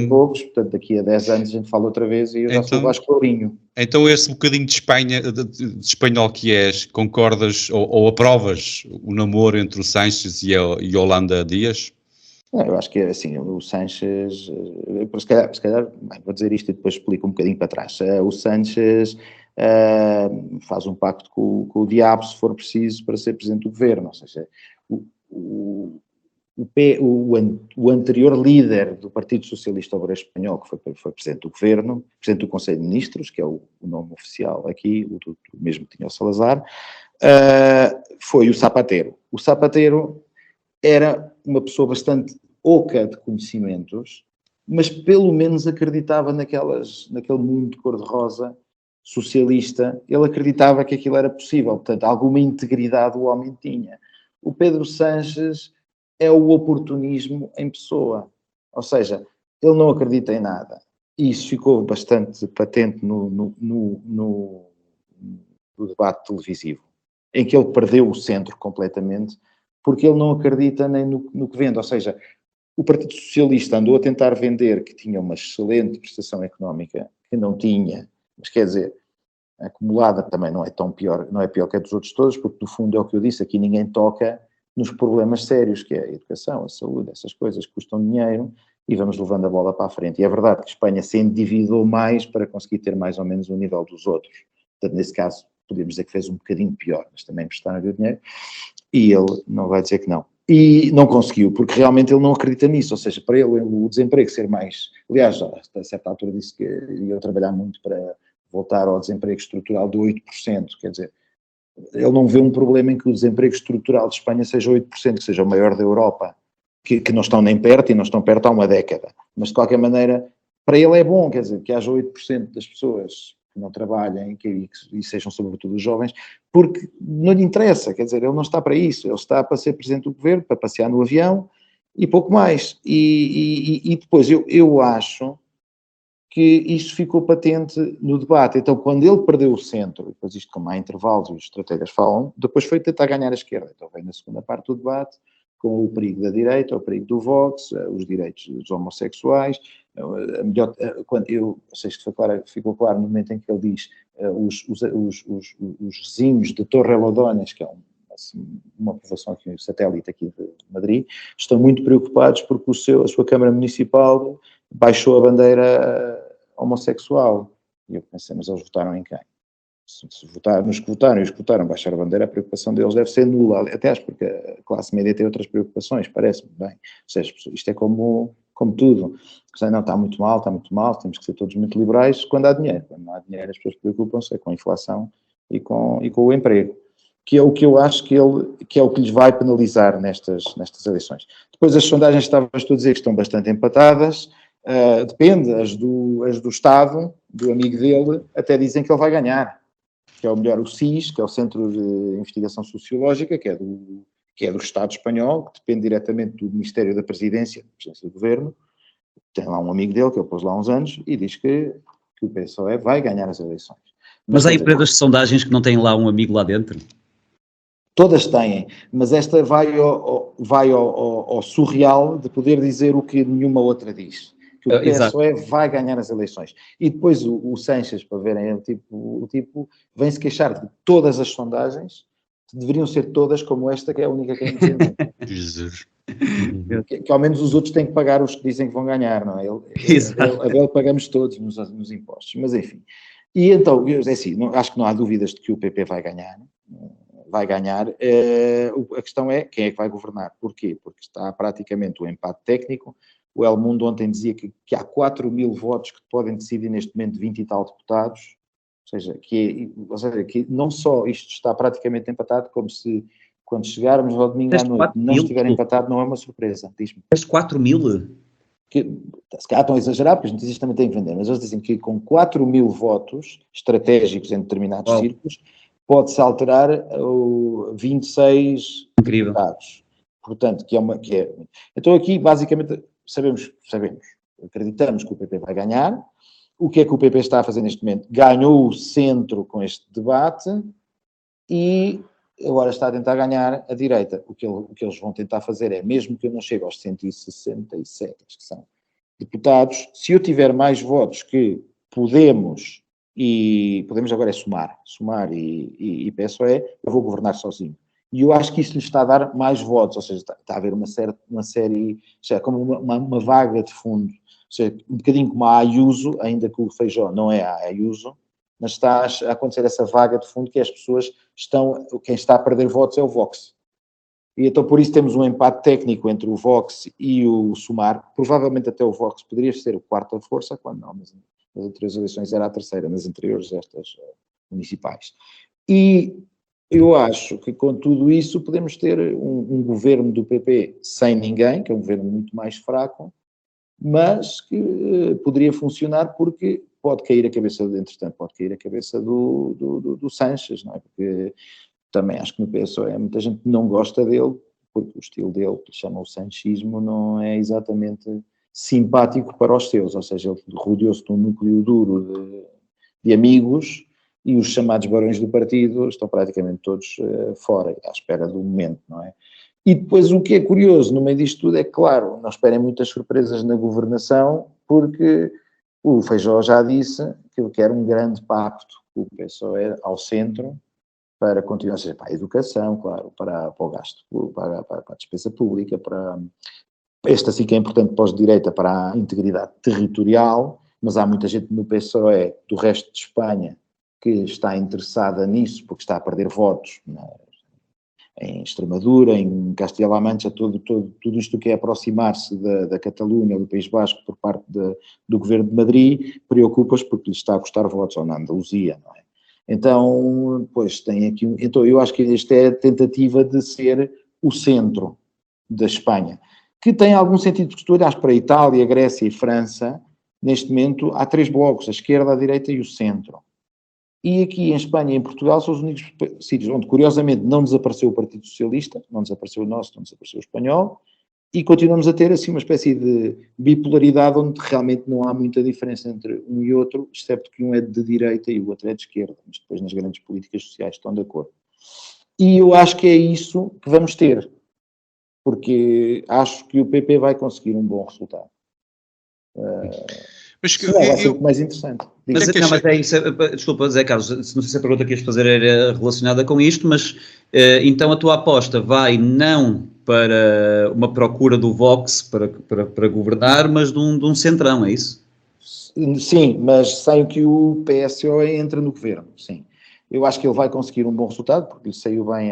Poucos, portanto daqui a 10 anos a gente fala outra vez e eu já sou Vasco Lourinho. Então esse bocadinho de Espanha, de espanhol que és, concordas ou aprovas o namoro entre o Sánchez e a Yolanda Díaz? Eu acho que é assim, o Sánchez, se calhar vou dizer isto e depois explico um bocadinho para trás. O Sánchez faz um pacto com o diabo, se for preciso, para ser presidente do governo. Ou seja, o anterior líder do Partido Socialista Obrero Espanhol, que foi presidente do governo, presidente do Conselho de Ministros, que é o nome oficial aqui, o mesmo que tinha o Salazar, foi o Zapatero. O Zapatero era uma pessoa bastante oca de conhecimentos, mas pelo menos acreditava naquele mundo cor-de-rosa socialista. Ele acreditava que aquilo era possível, portanto, alguma integridade o homem tinha. O Pedro Sanches é o oportunismo em pessoa, ou seja, ele não acredita em nada. E isso ficou bastante patente no debate televisivo, em que ele perdeu o centro completamente, porque ele não acredita nem no que vende. Ou seja, o Partido Socialista andou a tentar vender que tinha uma excelente prestação económica, que não tinha, mas quer dizer, acumulada também não é tão pior, não é pior que a dos outros todos, porque no fundo é o que eu disse, aqui ninguém toca nos problemas sérios, que é a educação, a saúde, essas coisas que custam dinheiro, e vamos levando a bola para a frente. E é verdade que a Espanha se endividou mais para conseguir ter mais ou menos o nível dos outros. Portanto, nesse caso, podemos dizer que fez um bocadinho pior, mas também prestaram-lhe o dinheiro, e ele não vai dizer que não. E não conseguiu, porque realmente ele não acredita nisso, ou seja, para ele o desemprego ser mais... Aliás, a certa altura disse que ia trabalhar muito para voltar ao desemprego estrutural de 8%, quer dizer, ele não vê um problema em que o desemprego estrutural de Espanha seja 8%, que seja o maior da Europa, que não estão nem perto e não estão perto há uma década. Mas, de qualquer maneira, para ele é bom, quer dizer, que haja 8% das pessoas que não trabalhem e sejam sobretudo os jovens, porque não lhe interessa, quer dizer, ele não está para isso, ele está para ser presidente do governo, para passear no avião e pouco mais. E depois, eu acho que isto ficou patente no debate. Então, quando ele perdeu o centro, depois isto como há intervalos e os estrategas falam, depois foi tentar ganhar a esquerda. Então vem na segunda parte do debate, com o perigo da direita, o perigo do Vox, os direitos dos homossexuais, sei que ficou claro no momento em que ele diz os vizinhos de Torrelodones, que é uma povoação aqui, um satélite aqui de Madrid, estão muito preocupados porque a sua Câmara Municipal baixou a bandeira homossexual. E eu pensei, mas eles votaram em quem? Se votaram, nos que votaram e os que votaram baixar a bandeira, a preocupação deles deve ser nula, até acho porque a classe média tem outras preocupações, parece-me bem. Ou seja, isto é como tudo. Não, está muito mal, temos que ser todos muito liberais quando há dinheiro. Quando não há dinheiro, as pessoas preocupam-se com a inflação e com o emprego. Que é o que eu acho que é o que lhes vai penalizar nestas eleições. Depois as sondagens, estavas tu a dizer que estão bastante empatadas, depende, as do Estado, do amigo dele, até dizem que ele vai ganhar, que é o melhor, o CIS, que é o Centro de Investigação Sociológica, que é do Estado espanhol, que depende diretamente do Ministério da Presidência do Governo. Tem lá um amigo dele, que ele pôs lá há uns anos, e diz que o PSOE vai ganhar as eleições. Mas há empresas de sondagens que não têm lá um amigo lá dentro? Todas têm, mas esta vai ao surreal de poder dizer o que nenhuma outra diz. Que o PSOE vai ganhar as eleições. E depois o Sanches, para verem, o tipo vem-se queixar de todas as sondagens, que deveriam ser todas como esta, que é a única que é independente. Jesus. que ao menos os outros têm que pagar os que dizem que vão ganhar, não é? A dele pagamos todos nos impostos, mas enfim. E então, é assim, acho que não há dúvidas de que o PP vai ganhar. A questão é quem é que vai governar. Porquê? Porque está praticamente o empate técnico. O El Mundo ontem dizia que há 4.000 votos que podem decidir neste momento 20 e tal deputados, ou seja, que não só isto está praticamente empatado, como se quando chegarmos ao domingo à noite não estiver empatado, não é uma surpresa. Diz-me. Mas 4.000? Se calhar estão a exagerar, porque as notícias também têm que vender, mas eles dizem que com 4.000 votos estratégicos em determinados círculos, pode-se alterar 26 deputados. Portanto, Então aqui, basicamente, sabemos, acreditamos que o PP vai ganhar. O que é que o PP está a fazer neste momento? Ganhou o centro com este debate e agora está a tentar ganhar a direita. O que eles vão tentar fazer é, mesmo que eu não chegue aos 167, que são deputados, se eu tiver mais votos que Podemos agora é somar e PSOE, eu vou governar sozinho. E eu acho que isso lhe está a dar mais votos, ou seja, está a haver uma série, seja, como uma vaga de fundo, ou seja, um bocadinho como a Ayuso, ainda que o Feijóo não é a Ayuso, mas está a acontecer essa vaga de fundo que as pessoas quem está a perder votos é o Vox. E então por isso temos um empate técnico entre o Vox e o Sumar, provavelmente até o Vox poderia ser a quarta força, quando não, mas nas anteriores eleições era a terceira, nas anteriores estas municipais. E Eu acho que com tudo isso podemos ter um governo do PP sem ninguém, que é um governo muito mais fraco, mas que poderia funcionar porque pode cair a cabeça, entretanto, pode cair a cabeça do Sanches, não é? Porque também acho que no PSOE muita gente não gosta dele, porque o estilo dele, que chama o sanchismo, não é exatamente simpático para os seus, ou seja, ele rodeou-se de um núcleo duro de amigos, e os chamados barões do partido estão praticamente todos fora, à espera do momento, não é? E depois o que é curioso no meio disto tudo é que, claro, não esperem muitas surpresas na governação, porque o Feijóo já disse que ele quer um grande pacto com o PSOE ao centro para continuar, ou seja, para a educação, claro, para o gasto, para a despesa pública, para este assim que é importante para os de direita, para a integridade territorial, mas há muita gente no PSOE do resto de Espanha que está interessada nisso, porque está a perder votos em Extremadura, em Castilla-La Mancha, tudo isto que é aproximar-se da Catalunha, do País Basco, por parte do governo de Madrid, preocupa-os porque lhes está a custar votos, ou na Andaluzia, não é? Então, pois, tem aqui... Então, eu acho que esta é a tentativa de ser o centro da Espanha, que tem algum sentido, porque se tu olhas para a Itália, a Grécia e França, neste momento há 3 blocos, a esquerda, a direita e o centro. E aqui em Espanha e em Portugal são os únicos sítios onde, curiosamente, não desapareceu o Partido Socialista, não desapareceu o nosso, não desapareceu o espanhol, e continuamos a ter assim uma espécie de bipolaridade onde realmente não há muita diferença entre um e outro, excepto que um é de direita e o outro é de esquerda, mas depois nas grandes políticas sociais estão de acordo. E eu acho que é isso que vamos ter, porque acho que o PP vai conseguir um bom resultado. Mas que, vai ser o mais interessante. Mas, que não, mas é isso, desculpa, Zé Carlos, não sei se a pergunta que ias fazer era relacionada com isto, mas então a tua aposta vai não para uma procura do Vox para governar, mas de um centrão, é isso? Sim, mas sem que o PSOE entre no governo, sim. Eu acho que ele vai conseguir um bom resultado, porque lhe saiu bem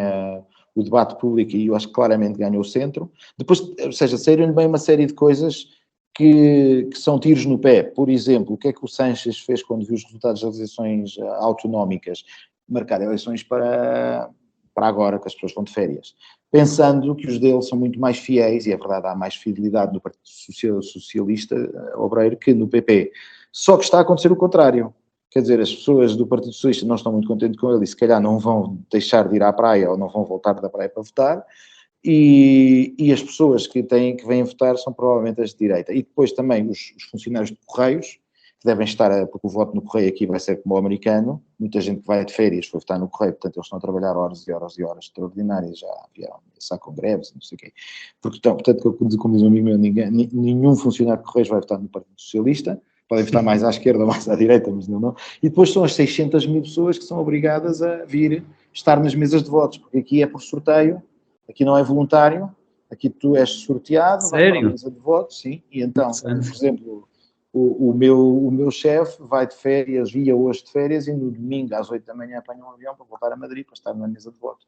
o debate público e eu acho que claramente ganhou o centro. Depois, ou seja, saíram-lhe bem uma série de coisas que são tiros no pé. Por exemplo, o que é que o Sanches fez quando viu os resultados das eleições autonómicas? Marcar eleições para agora, que as pessoas vão de férias. Pensando que os deles são muito mais fiéis, e é verdade, há mais fidelidade no Partido Socialista Obreiro que no PP. Só que está a acontecer o contrário. Quer dizer, as pessoas do Partido Socialista não estão muito contentes com ele e se calhar não vão deixar de ir à praia ou não vão voltar da praia para votar. E as pessoas que vêm votar são provavelmente as de direita. E depois também os funcionários de Correios, que devem estar, porque o voto no Correio aqui vai ser como o americano, muita gente que vai de férias foi votar no Correio, portanto eles estão a trabalhar horas e horas e horas extraordinárias, já vieram com greves, não sei o quê. Portanto, como diz um amigo meu, nenhum funcionário de Correios vai votar no Partido Socialista, podem votar mais à esquerda ou mais à direita, mas não. E depois são as 600 mil pessoas que são obrigadas a vir estar nas mesas de votos, porque aqui é por sorteio. Aqui não é voluntário, aqui tu és sorteado, vai para a mesa de votos, sim, e então, por exemplo, o meu chefe vai de férias, ia hoje de férias, e no domingo às 8 da manhã apanha um avião para voltar a Madrid para estar na mesa de votos.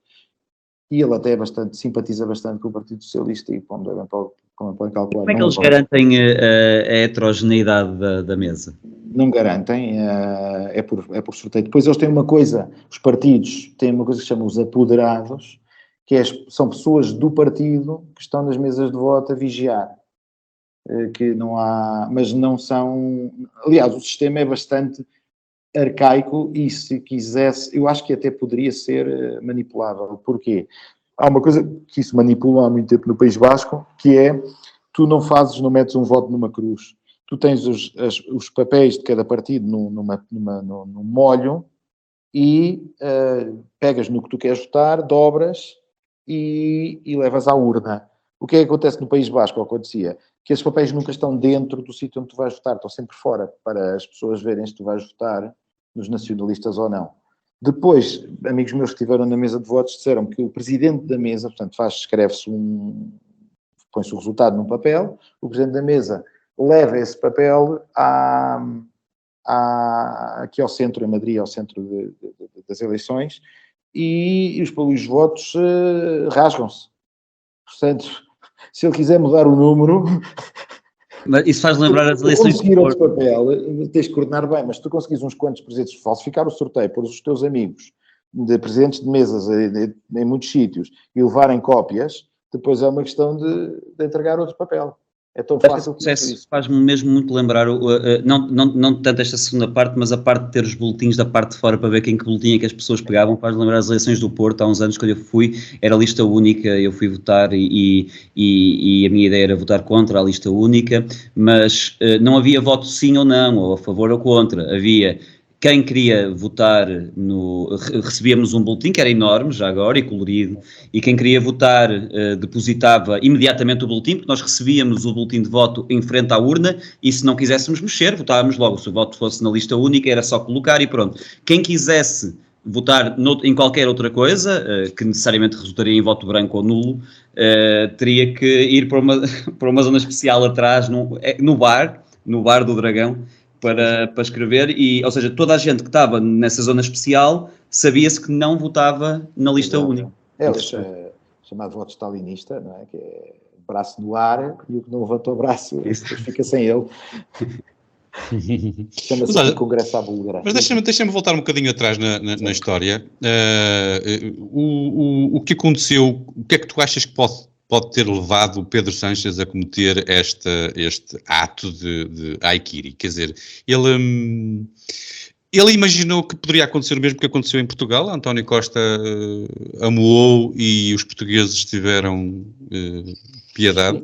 E ele até simpatiza bastante com o Partido Socialista e como podem calcular... Como é que eles garantem a heterogeneidade da mesa? Não garantem, é por sorteio. Depois eles têm uma coisa, os partidos têm uma coisa que se chama os apoderados, que são pessoas do partido que estão nas mesas de voto a vigiar, que não há, mas não são, aliás, o sistema é bastante arcaico e se quisesse, eu acho que até poderia ser manipulável. Porquê? Há uma coisa que isso manipula há muito tempo no País Basco, que é, tu não metes um voto numa cruz, tu tens os papéis de cada partido num molho e pegas no que tu queres votar, dobras e levas à urna. O que é que acontece no País Basco? Acontecia que esses papéis nunca estão dentro do sítio onde tu vais votar, estão sempre fora, para as pessoas verem se tu vais votar nos nacionalistas ou não. Depois, amigos meus que estiveram na mesa de votos disseram que o presidente da mesa, portanto, escreve-se põe-se o resultado num papel, o presidente da mesa leva esse papel aqui ao centro, em Madrid, ao centro das eleições, e os votos rasgam-se. Portanto, se ele quiser mudar o número... Mas isso faz lembrar as eleições... Se conseguir outro papel, tens de coordenar bem, mas se tu conseguires uns quantos presentes, falsificar o sorteio, pôr os teus amigos de presidentes de mesas em muitos sítios e levarem cópias, depois é uma questão de entregar outro papel. É tão Esse fácil que processo isso. faz-me mesmo muito lembrar, não tanto esta segunda parte, mas a parte de ter os boletins da parte de fora para ver quem que boletim é que as pessoas pegavam, faz-me lembrar as eleições do Porto, há uns anos quando eu fui, era lista única, eu fui votar e a minha ideia era votar contra a lista única, mas não havia voto sim ou não, ou a favor ou contra, havia... Quem queria votar recebíamos um boletim que era enorme já agora e colorido, e quem queria votar depositava imediatamente o boletim, porque nós recebíamos o boletim de voto em frente à urna e se não quiséssemos mexer, votávamos logo. Se o voto fosse na lista única era só colocar e pronto. Quem quisesse votar em qualquer outra coisa, que necessariamente resultaria em voto branco ou nulo, teria que ir para uma zona especial atrás, no bar do Dragão, para escrever, ou seja, toda a gente que estava nessa zona especial sabia-se que não votava na lista única. É o chamado voto stalinista, não é? Que é braço no ar e o que não levantou o braço depois fica sem ele. Chama-se o Congresso à Búlgara. Mas deixa-me voltar um bocadinho atrás na história. O que aconteceu, o que é que tu achas que pode ter levado o Pedro Sánchez a cometer este ato de harakiri? Quer dizer, ele imaginou que poderia acontecer o mesmo que aconteceu em Portugal. António Costa amuou e os portugueses tiveram piedade.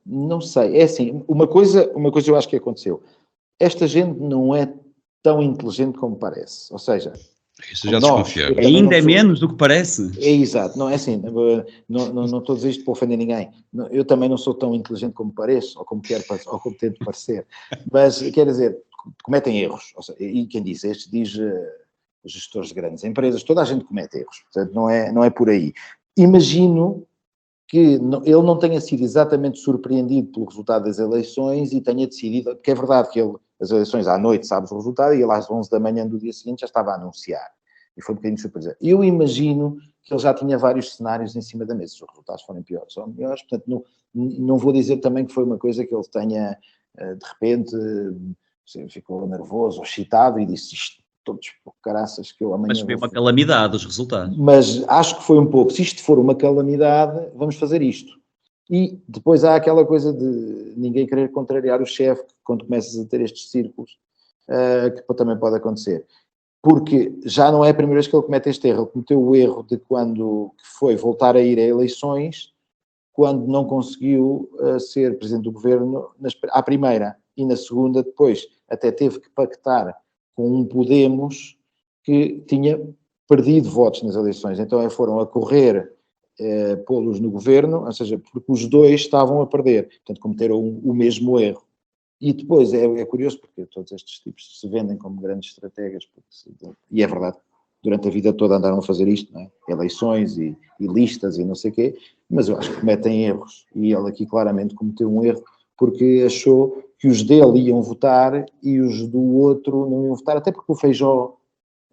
Não sei, é assim, uma coisa eu acho que aconteceu. Esta gente não é tão inteligente como parece, ou seja... Isso já desconfiava. Ainda é menos do que parece. É exato, não é assim, não estou a dizer isto para ofender ninguém. Eu também não sou tão inteligente como pareço, ou como tento parecer, mas quer dizer, cometem erros, seja, e quem diz estes diz gestores de grandes empresas, toda a gente comete erros, portanto não é por aí. Imagino que ele não tenha sido exatamente surpreendido pelo resultado das eleições e tenha decidido, porque é verdade que as eleições à noite sabes o resultado e ele às 11 da manhã do dia seguinte já estava a anunciar. E foi um bocadinho surpresa. Eu imagino que ele já tinha vários cenários em cima da mesa. Se os resultados forem piores ou melhores, portanto não vou dizer também que foi uma coisa que ele tenha, de repente, ficou nervoso ou excitado e disse isto, todos por caraças que eu amanhã... Mas foi uma calamidade os resultados. Mas acho que foi um pouco, se isto for uma calamidade, vamos fazer isto. E depois há aquela coisa de ninguém querer contrariar o chefe, quando começas a ter estes círculos, que também pode acontecer. Porque já não é a primeira vez que ele comete este erro. Ele cometeu o erro de quando foi voltar a ir a eleições, quando não conseguiu ser presidente do governo à primeira. E na segunda, depois, até teve que pactar com um Podemos que tinha perdido votos nas eleições. Então foram a correr pô-los no governo, ou seja, porque os dois estavam a perder. Portanto, cometeram o mesmo erro. E depois é curioso, porque todos estes tipos se vendem como grandes estrategas, e é verdade, durante a vida toda andaram a fazer isto, não é? Eleições e listas e não sei o quê, mas eu acho que cometem erros. E ele aqui claramente cometeu um erro, porque achou que os dele iam votar e os do outro não iam votar, até porque o Feijóo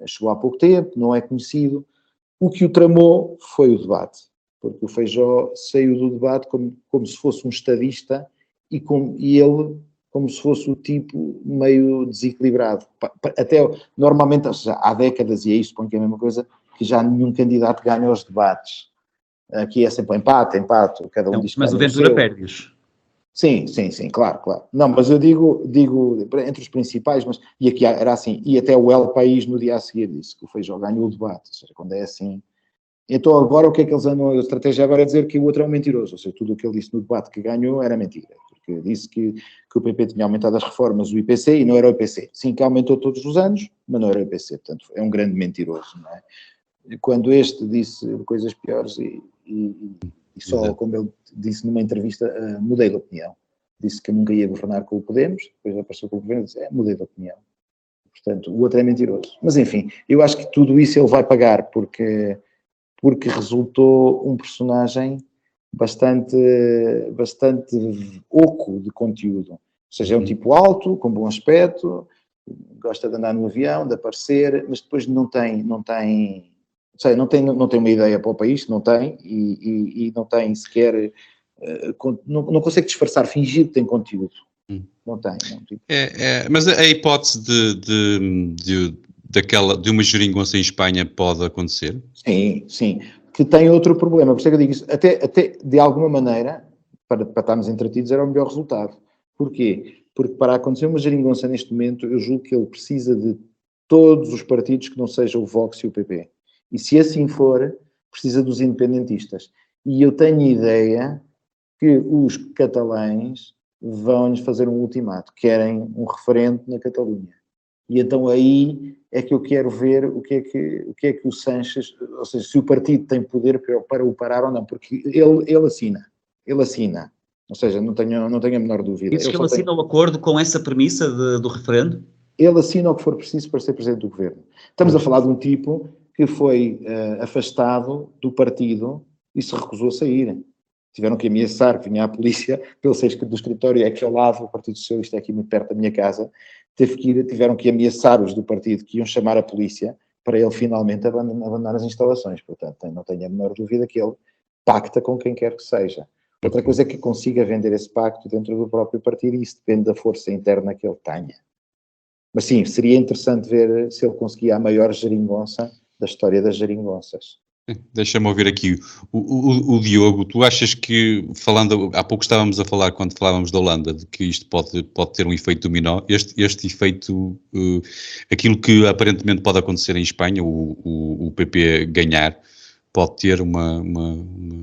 chegou há pouco tempo, não é conhecido. O que o tramou foi o debate, porque o Feijóo saiu do debate como se fosse um estadista e ele como se fosse o tipo meio desequilibrado. Até, normalmente, ou seja, há décadas, e é isso, suponho que é a mesma coisa, que já nenhum candidato ganha os debates. Aqui é sempre empate, cada um diz que mas o Ventura perde-os. Sim, claro. Não, mas eu digo entre os principais, e aqui era assim, e até o El País no dia a seguir disse que o Feijóo ganhou o debate, ou seja, quando é assim. Então agora o que é que eles andam, a estratégia agora é dizer que o outro é um mentiroso, ou seja, tudo o que ele disse no debate que ganhou era mentira, porque disse que o PP tinha aumentado as reformas, o IPC, e não era o IPC. Sim, que aumentou todos os anos, mas não era o IPC, portanto é um grande mentiroso, não é? Quando este disse coisas piores e só, como ele disse numa entrevista, mudei de opinião. Disse que nunca ia governar com o Podemos, depois apareceu com o governo e disse, mudei de opinião. Portanto, o outro é mentiroso. Mas enfim, eu acho que tudo isso ele vai pagar, porque resultou um personagem bastante oco de conteúdo. Ou seja, é um tipo alto, com bom aspecto, gosta de andar no avião, de aparecer, mas depois não tem uma ideia para o país, não tem, e não tem sequer, não consegue disfarçar, fingir que tem conteúdo. Não tem. Mas a hipótese de de uma geringonça em Espanha pode acontecer? Sim, sim. Que tem outro problema, por isso é que eu digo isso, até de alguma maneira, para estarmos entretidos, era o melhor resultado. Porquê? Porque para acontecer uma geringonça neste momento, eu julgo que ele precisa de todos os partidos que não sejam o Vox e o PP. E se assim for, precisa dos independentistas. E eu tenho ideia que os catalães vão-lhes fazer um ultimato, querem um referendo na Catalunha. E então aí é que eu quero ver o que é que o Sánchez, ou seja, se o partido tem poder para o parar ou não, porque ele assina, ou seja, não tenho a menor dúvida. Dizes que ele assina o acordo com essa premissa do referendo? Ele assina o que for preciso para ser presidente do governo. Estamos a falar de um tipo que foi afastado do partido e se recusou a sair. Tiveram que ameaçar, que vinha a polícia, pelo ser do escritório é aqui ao lado, o Partido Socialista é aqui muito perto da minha casa, tiveram que ameaçar-os do partido, que iam chamar a polícia, para ele finalmente abandonar as instalações. Portanto, não tenho a menor dúvida que ele pacta com quem quer que seja. Outra coisa é que consiga vender esse pacto dentro do próprio partido, e isso depende da força interna que ele tenha. Mas sim, seria interessante ver se ele conseguia a maior geringonça da história das geringonças. Deixa-me ouvir aqui o Diogo. Tu achas que, há pouco estávamos a falar, quando falávamos da Holanda, de que isto pode ter um efeito dominó, este efeito, aquilo que aparentemente pode acontecer em Espanha, o PP ganhar, pode ter uma...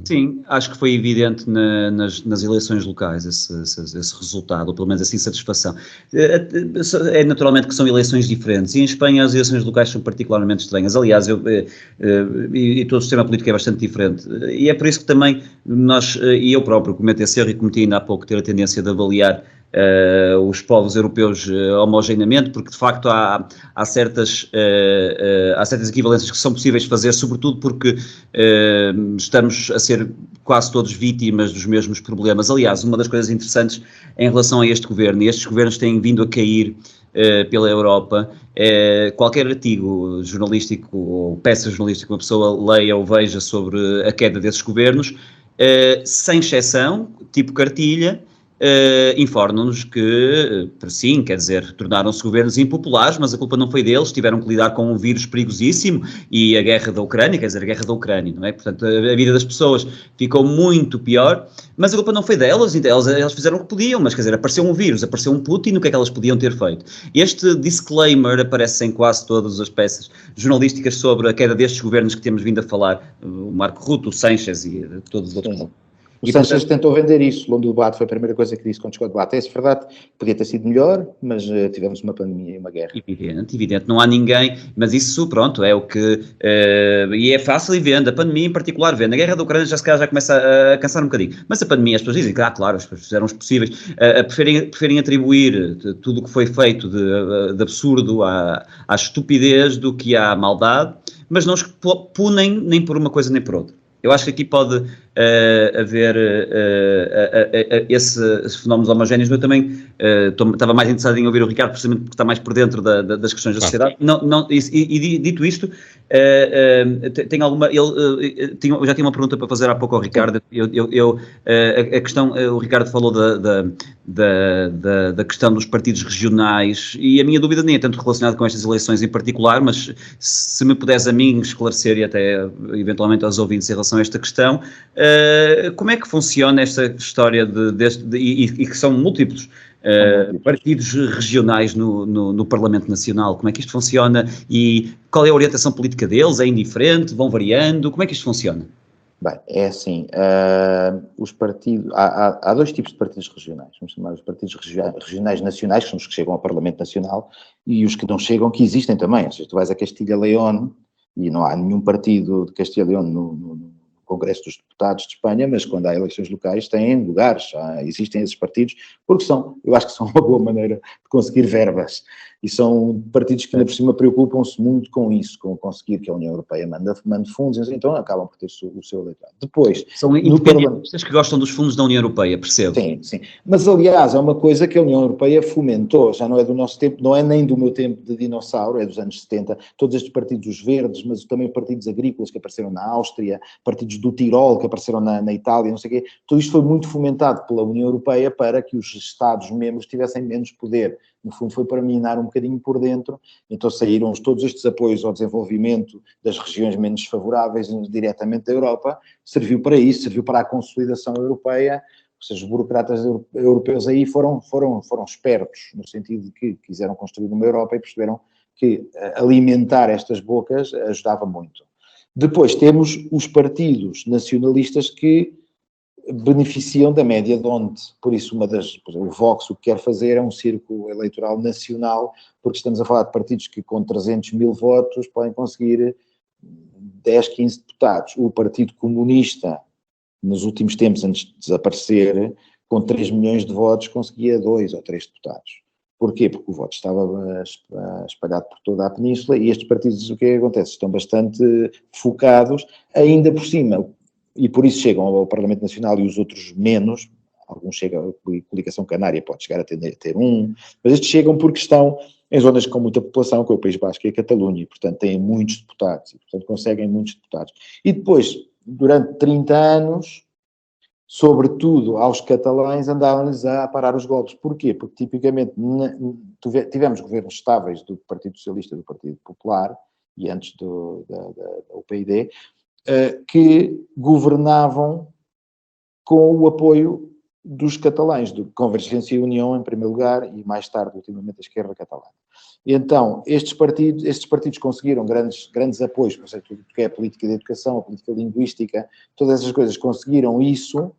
Sim, acho que foi evidente nas eleições locais esse resultado, ou pelo menos essa insatisfação. É naturalmente que são eleições diferentes, e em Espanha as eleições locais são particularmente estranhas. Aliás, e todo o sistema político é bastante diferente, e é por isso que também e eu próprio cometo esse erro, e cometi ainda há pouco, ter a tendência de avaliar os povos europeus homogeneamente, porque de facto há certas equivalências que são possíveis de fazer, sobretudo porque estamos a ser quase todos vítimas dos mesmos problemas. Aliás, uma das coisas interessantes em relação a este governo, e estes governos têm vindo a cair pela Europa, qualquer artigo jornalístico ou peça jornalística que uma pessoa leia ou veja sobre a queda desses governos, sem exceção, tipo cartilha, informam-nos que, sim, quer dizer, tornaram-se governos impopulares, mas a culpa não foi deles, tiveram que lidar com um vírus perigosíssimo e a guerra da Ucrânia, quer dizer, a guerra da Ucrânia, não é? Portanto, a vida das pessoas ficou muito pior, mas a culpa não foi delas, elas fizeram o que podiam, mas quer dizer, apareceu um vírus, apareceu um Putin, o que é que elas podiam ter feito? Este disclaimer aparece em quase todas as peças jornalísticas sobre a queda destes governos que temos vindo a falar, o Marco Ruto, o Sánchez e todos os outros. O Sánchez tentou vender isso, longo do debate, foi a primeira coisa que disse quando chegou ao debate. É verdade, podia ter sido melhor, mas tivemos uma pandemia e uma guerra. Evidente, não há ninguém, mas isso, pronto, é o que, e é fácil e vende, a pandemia em particular vende, a guerra da Ucrânia já começa a cansar um bocadinho, mas a pandemia, as pessoas dizem que, claro, as pessoas fizeram os possíveis, preferem atribuir tudo o que foi feito de absurdo à estupidez do que à maldade, mas não os punem nem por uma coisa nem por outra. Eu acho que aqui pode haver esses fenómenos homogéneos, mas eu também estava mais interessado em ouvir o Ricardo, precisamente porque está mais por dentro das questões da sociedade. E dito isto, tem alguma... eu já tinha uma pergunta para fazer há pouco ao Ricardo. A questão, o Ricardo falou da questão dos partidos regionais, e a minha dúvida nem é tanto relacionada com estas eleições em particular, mas se me puderes a mim esclarecer e até eventualmente aos ouvintes em relação a esta questão, como é que funciona esta história e que são múltiplos partidos regionais no Parlamento Nacional? Como é que isto funciona e qual é a orientação política deles? É indiferente? Vão variando? Como é que isto funciona? Bem, é assim, os partidos, há dois tipos de partidos regionais, vamos chamar os partidos regionais nacionais, que são os que chegam ao Parlamento Nacional, e os que não chegam, que existem também. Ou seja, tu vais a Castilha-León e não há nenhum partido de Castilha-León no Congresso dos Deputados de Espanha, mas quando há eleições locais têm lugares, existem esses partidos, porque eu acho que são uma boa maneira de conseguir verbas, e são partidos que ainda por cima preocupam-se muito com isso, com conseguir que a União Europeia mande fundos, então acabam por ter o seu eleitorado. Depois, são independentistas que gostam dos fundos da União Europeia, percebo. Sim, mas aliás é uma coisa que a União Europeia fomentou, já não é do nosso tempo, não é nem do meu tempo de dinossauro, é dos anos 70, todos estes partidos, os verdes, mas também partidos agrícolas que apareceram na Áustria, partidos do Tirol que apareceram na Itália, não sei o quê, tudo isto foi muito fomentado pela União Europeia para que os Estados-membros tivessem menos poder no fundo foi para minar um bocadinho por dentro, então saíram todos estes apoios ao desenvolvimento das regiões menos favoráveis diretamente da Europa, serviu para isso, serviu para a consolidação europeia, ou seja, os burocratas europeus aí foram espertos, no sentido de que quiseram construir uma Europa e perceberam que alimentar estas bocas ajudava muito. Depois temos os partidos nacionalistas que beneficiam da média de onde, por isso o Vox o que quer fazer é um círculo eleitoral nacional, porque estamos a falar de partidos que com 300 mil votos podem conseguir 10, 15 deputados. O Partido Comunista, nos últimos tempos, antes de desaparecer, com 3 milhões de votos conseguia 2 ou 3 deputados. Porquê? Porque o voto estava espalhado por toda a península e estes partidos, o que é que acontece? Estão bastante focados, ainda por cima, e por isso chegam ao Parlamento Nacional e os outros menos, alguns chegam, a coligação canária pode chegar a ter um, mas estes chegam porque estão em zonas com muita população, como é o País Basco e a Catalunha, e portanto têm muitos deputados, e portanto conseguem muitos deputados. E depois, durante 30 anos, sobretudo aos catalães, andaram-lhes a parar os golpes. Porquê? Porque tipicamente tivemos governos estáveis do Partido Socialista e do Partido Popular, e antes da UPyD, que governavam com o apoio dos catalães, do Convergência e União em primeiro lugar, e mais tarde, ultimamente, a esquerda catalana. E então, estes partidos conseguiram grandes apoios, por exemplo, tudo que é a política de educação, a política linguística, todas essas coisas conseguiram isso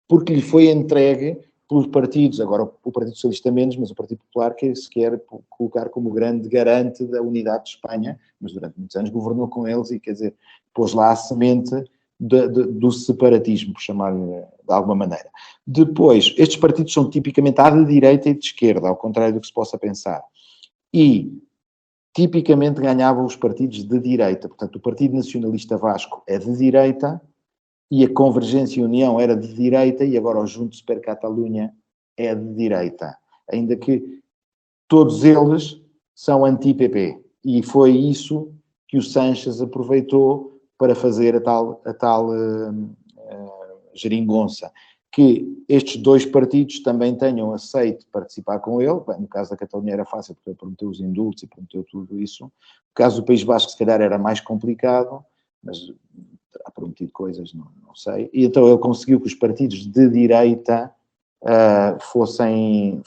porque lhe foi entregue pelos partidos, agora o Partido Socialista menos, mas o Partido Popular que se quer colocar como grande garante da unidade de Espanha, mas durante muitos anos governou com eles e, quer dizer, pôs lá a semente do separatismo, por chamar-lhe de alguma maneira. Depois, estes partidos são tipicamente de direita e de esquerda, ao contrário do que se possa pensar. E, tipicamente, ganhavam os partidos de direita. Portanto, o Partido Nacionalista Vasco é de direita e a Convergência e União era de direita e agora o Juntos per Catalunha é de direita. Ainda que todos eles são anti-PP. E foi isso que o Sánchez aproveitou para fazer a tal geringonça. Que estes dois partidos também tenham aceito participar com ele. Bem, no caso da Catalunha era fácil, porque ele prometeu os indultos e prometeu tudo isso. No caso do País Basco, se calhar, era mais complicado, mas terá prometido coisas, não sei. E então ele conseguiu que os partidos de direita votassem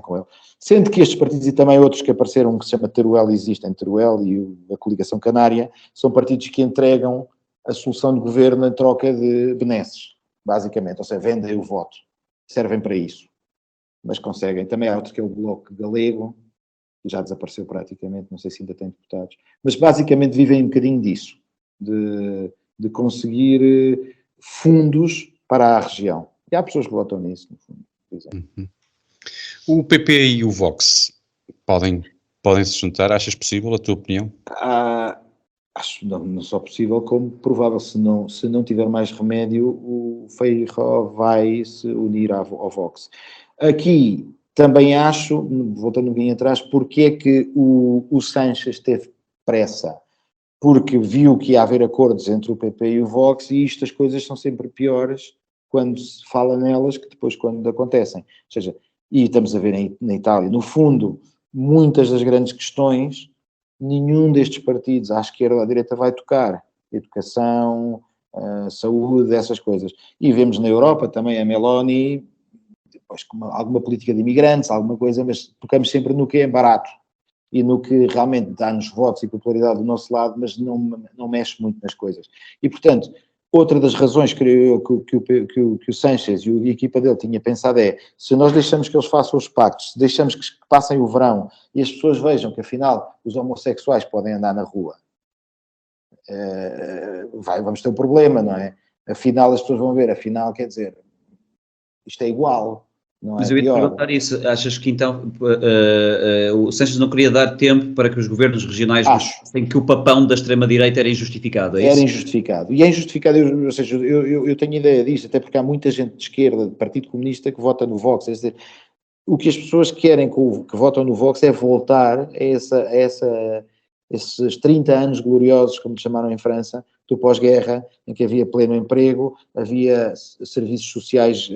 com ele. Sendo que estes partidos e também outros que apareceram, que se chama Teruel, existem, Teruel e a Coligação Canária, são partidos que entregam a solução de governo em troca de benesses, basicamente, ou seja, vendem o voto, servem para isso, mas conseguem. Também há outro que é o Bloco Galego, que já desapareceu praticamente, não sei se ainda tem deputados, mas basicamente vivem um bocadinho disso, de conseguir fundos para a região. E há pessoas que votam nisso, no fundo. O PP e o Vox podem se juntar? Achas possível, a tua opinião? Acho não só possível, como provável. Se não tiver mais remédio, o Feijóo vai se unir ao Vox. Aqui também acho, voltando um bocadinho atrás, porque é que o Sánchez teve pressa? Porque viu que ia haver acordos entre o PP e o Vox e as coisas são sempre piores quando se fala nelas que depois quando acontecem. Ou seja, e estamos a ver na Itália, no fundo, muitas das grandes questões, nenhum destes partidos, à esquerda ou à direita, vai tocar. Educação, saúde, essas coisas. E vemos na Europa também a Meloni, depois com alguma política de imigrantes, alguma coisa, mas tocamos sempre no que é barato e no que realmente dá-nos votos e popularidade do nosso lado, mas não mexe muito nas coisas. E, portanto, outra das razões que o Sánchez e a equipa dele tinha pensado é, se nós deixamos que eles façam os pactos, se deixamos que passem o verão e as pessoas vejam que, afinal, os homossexuais podem andar na rua, vamos ter um problema, não é? Afinal, as pessoas vão ver, afinal, quer dizer, isto é igual. Mas eu ia te perguntar isso, achas que então o Sánchez não queria dar tempo para que os governos regionais mostrassem que o papão da extrema-direita era injustificado, é isso? Era injustificado, e é injustificado, ou seja, eu tenho ideia disso, até porque há muita gente de esquerda, de Partido Comunista, que vota no Vox, é dizer, o que as pessoas querem que votam no Vox é voltar a esses 30 anos gloriosos, como chamaram em França, do pós-guerra, em que havia pleno emprego, havia serviços sociais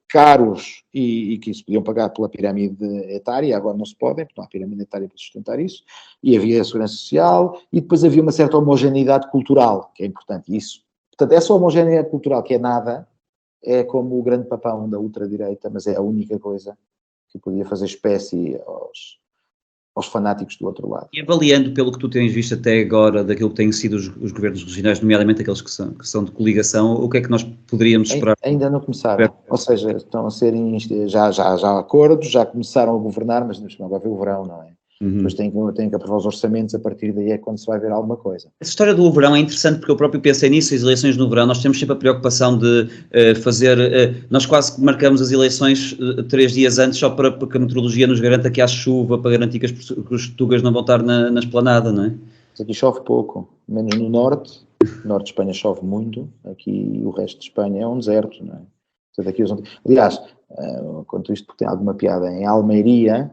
caros e que se podiam pagar pela pirâmide etária, agora não se podem, porque não há pirâmide etária para sustentar isso, e havia a segurança social, e depois havia uma certa homogeneidade cultural, que é importante, isso. Portanto, essa homogeneidade cultural que é nada, é como o grande papão da ultradireita, mas é a única coisa que podia fazer espécie aos fanáticos do outro lado. E avaliando pelo que tu tens visto até agora daquilo que têm sido os governos regionais, nomeadamente aqueles que são de coligação, o que é que nós poderíamos esperar? Ainda não começaram, ou seja, estão a serem já acordos, já começaram a governar, mas não vai haver o verão, não é? Depois têm que aprovar os orçamentos, a partir daí é quando se vai ver alguma coisa. Essa história do verão é interessante porque eu próprio pensei nisso, as eleições no verão, nós temos sempre a preocupação de nós quase que marcamos as eleições 3 dias antes só porque a meteorologia nos garanta que há chuva, para garantir que os tugas não vão estar na esplanada, não é? Mas aqui chove pouco, menos no norte. No norte de Espanha chove muito, aqui o resto de Espanha é um deserto, não é? Portanto, aqui aliás, quanto isto porque tem alguma piada, em Almeria,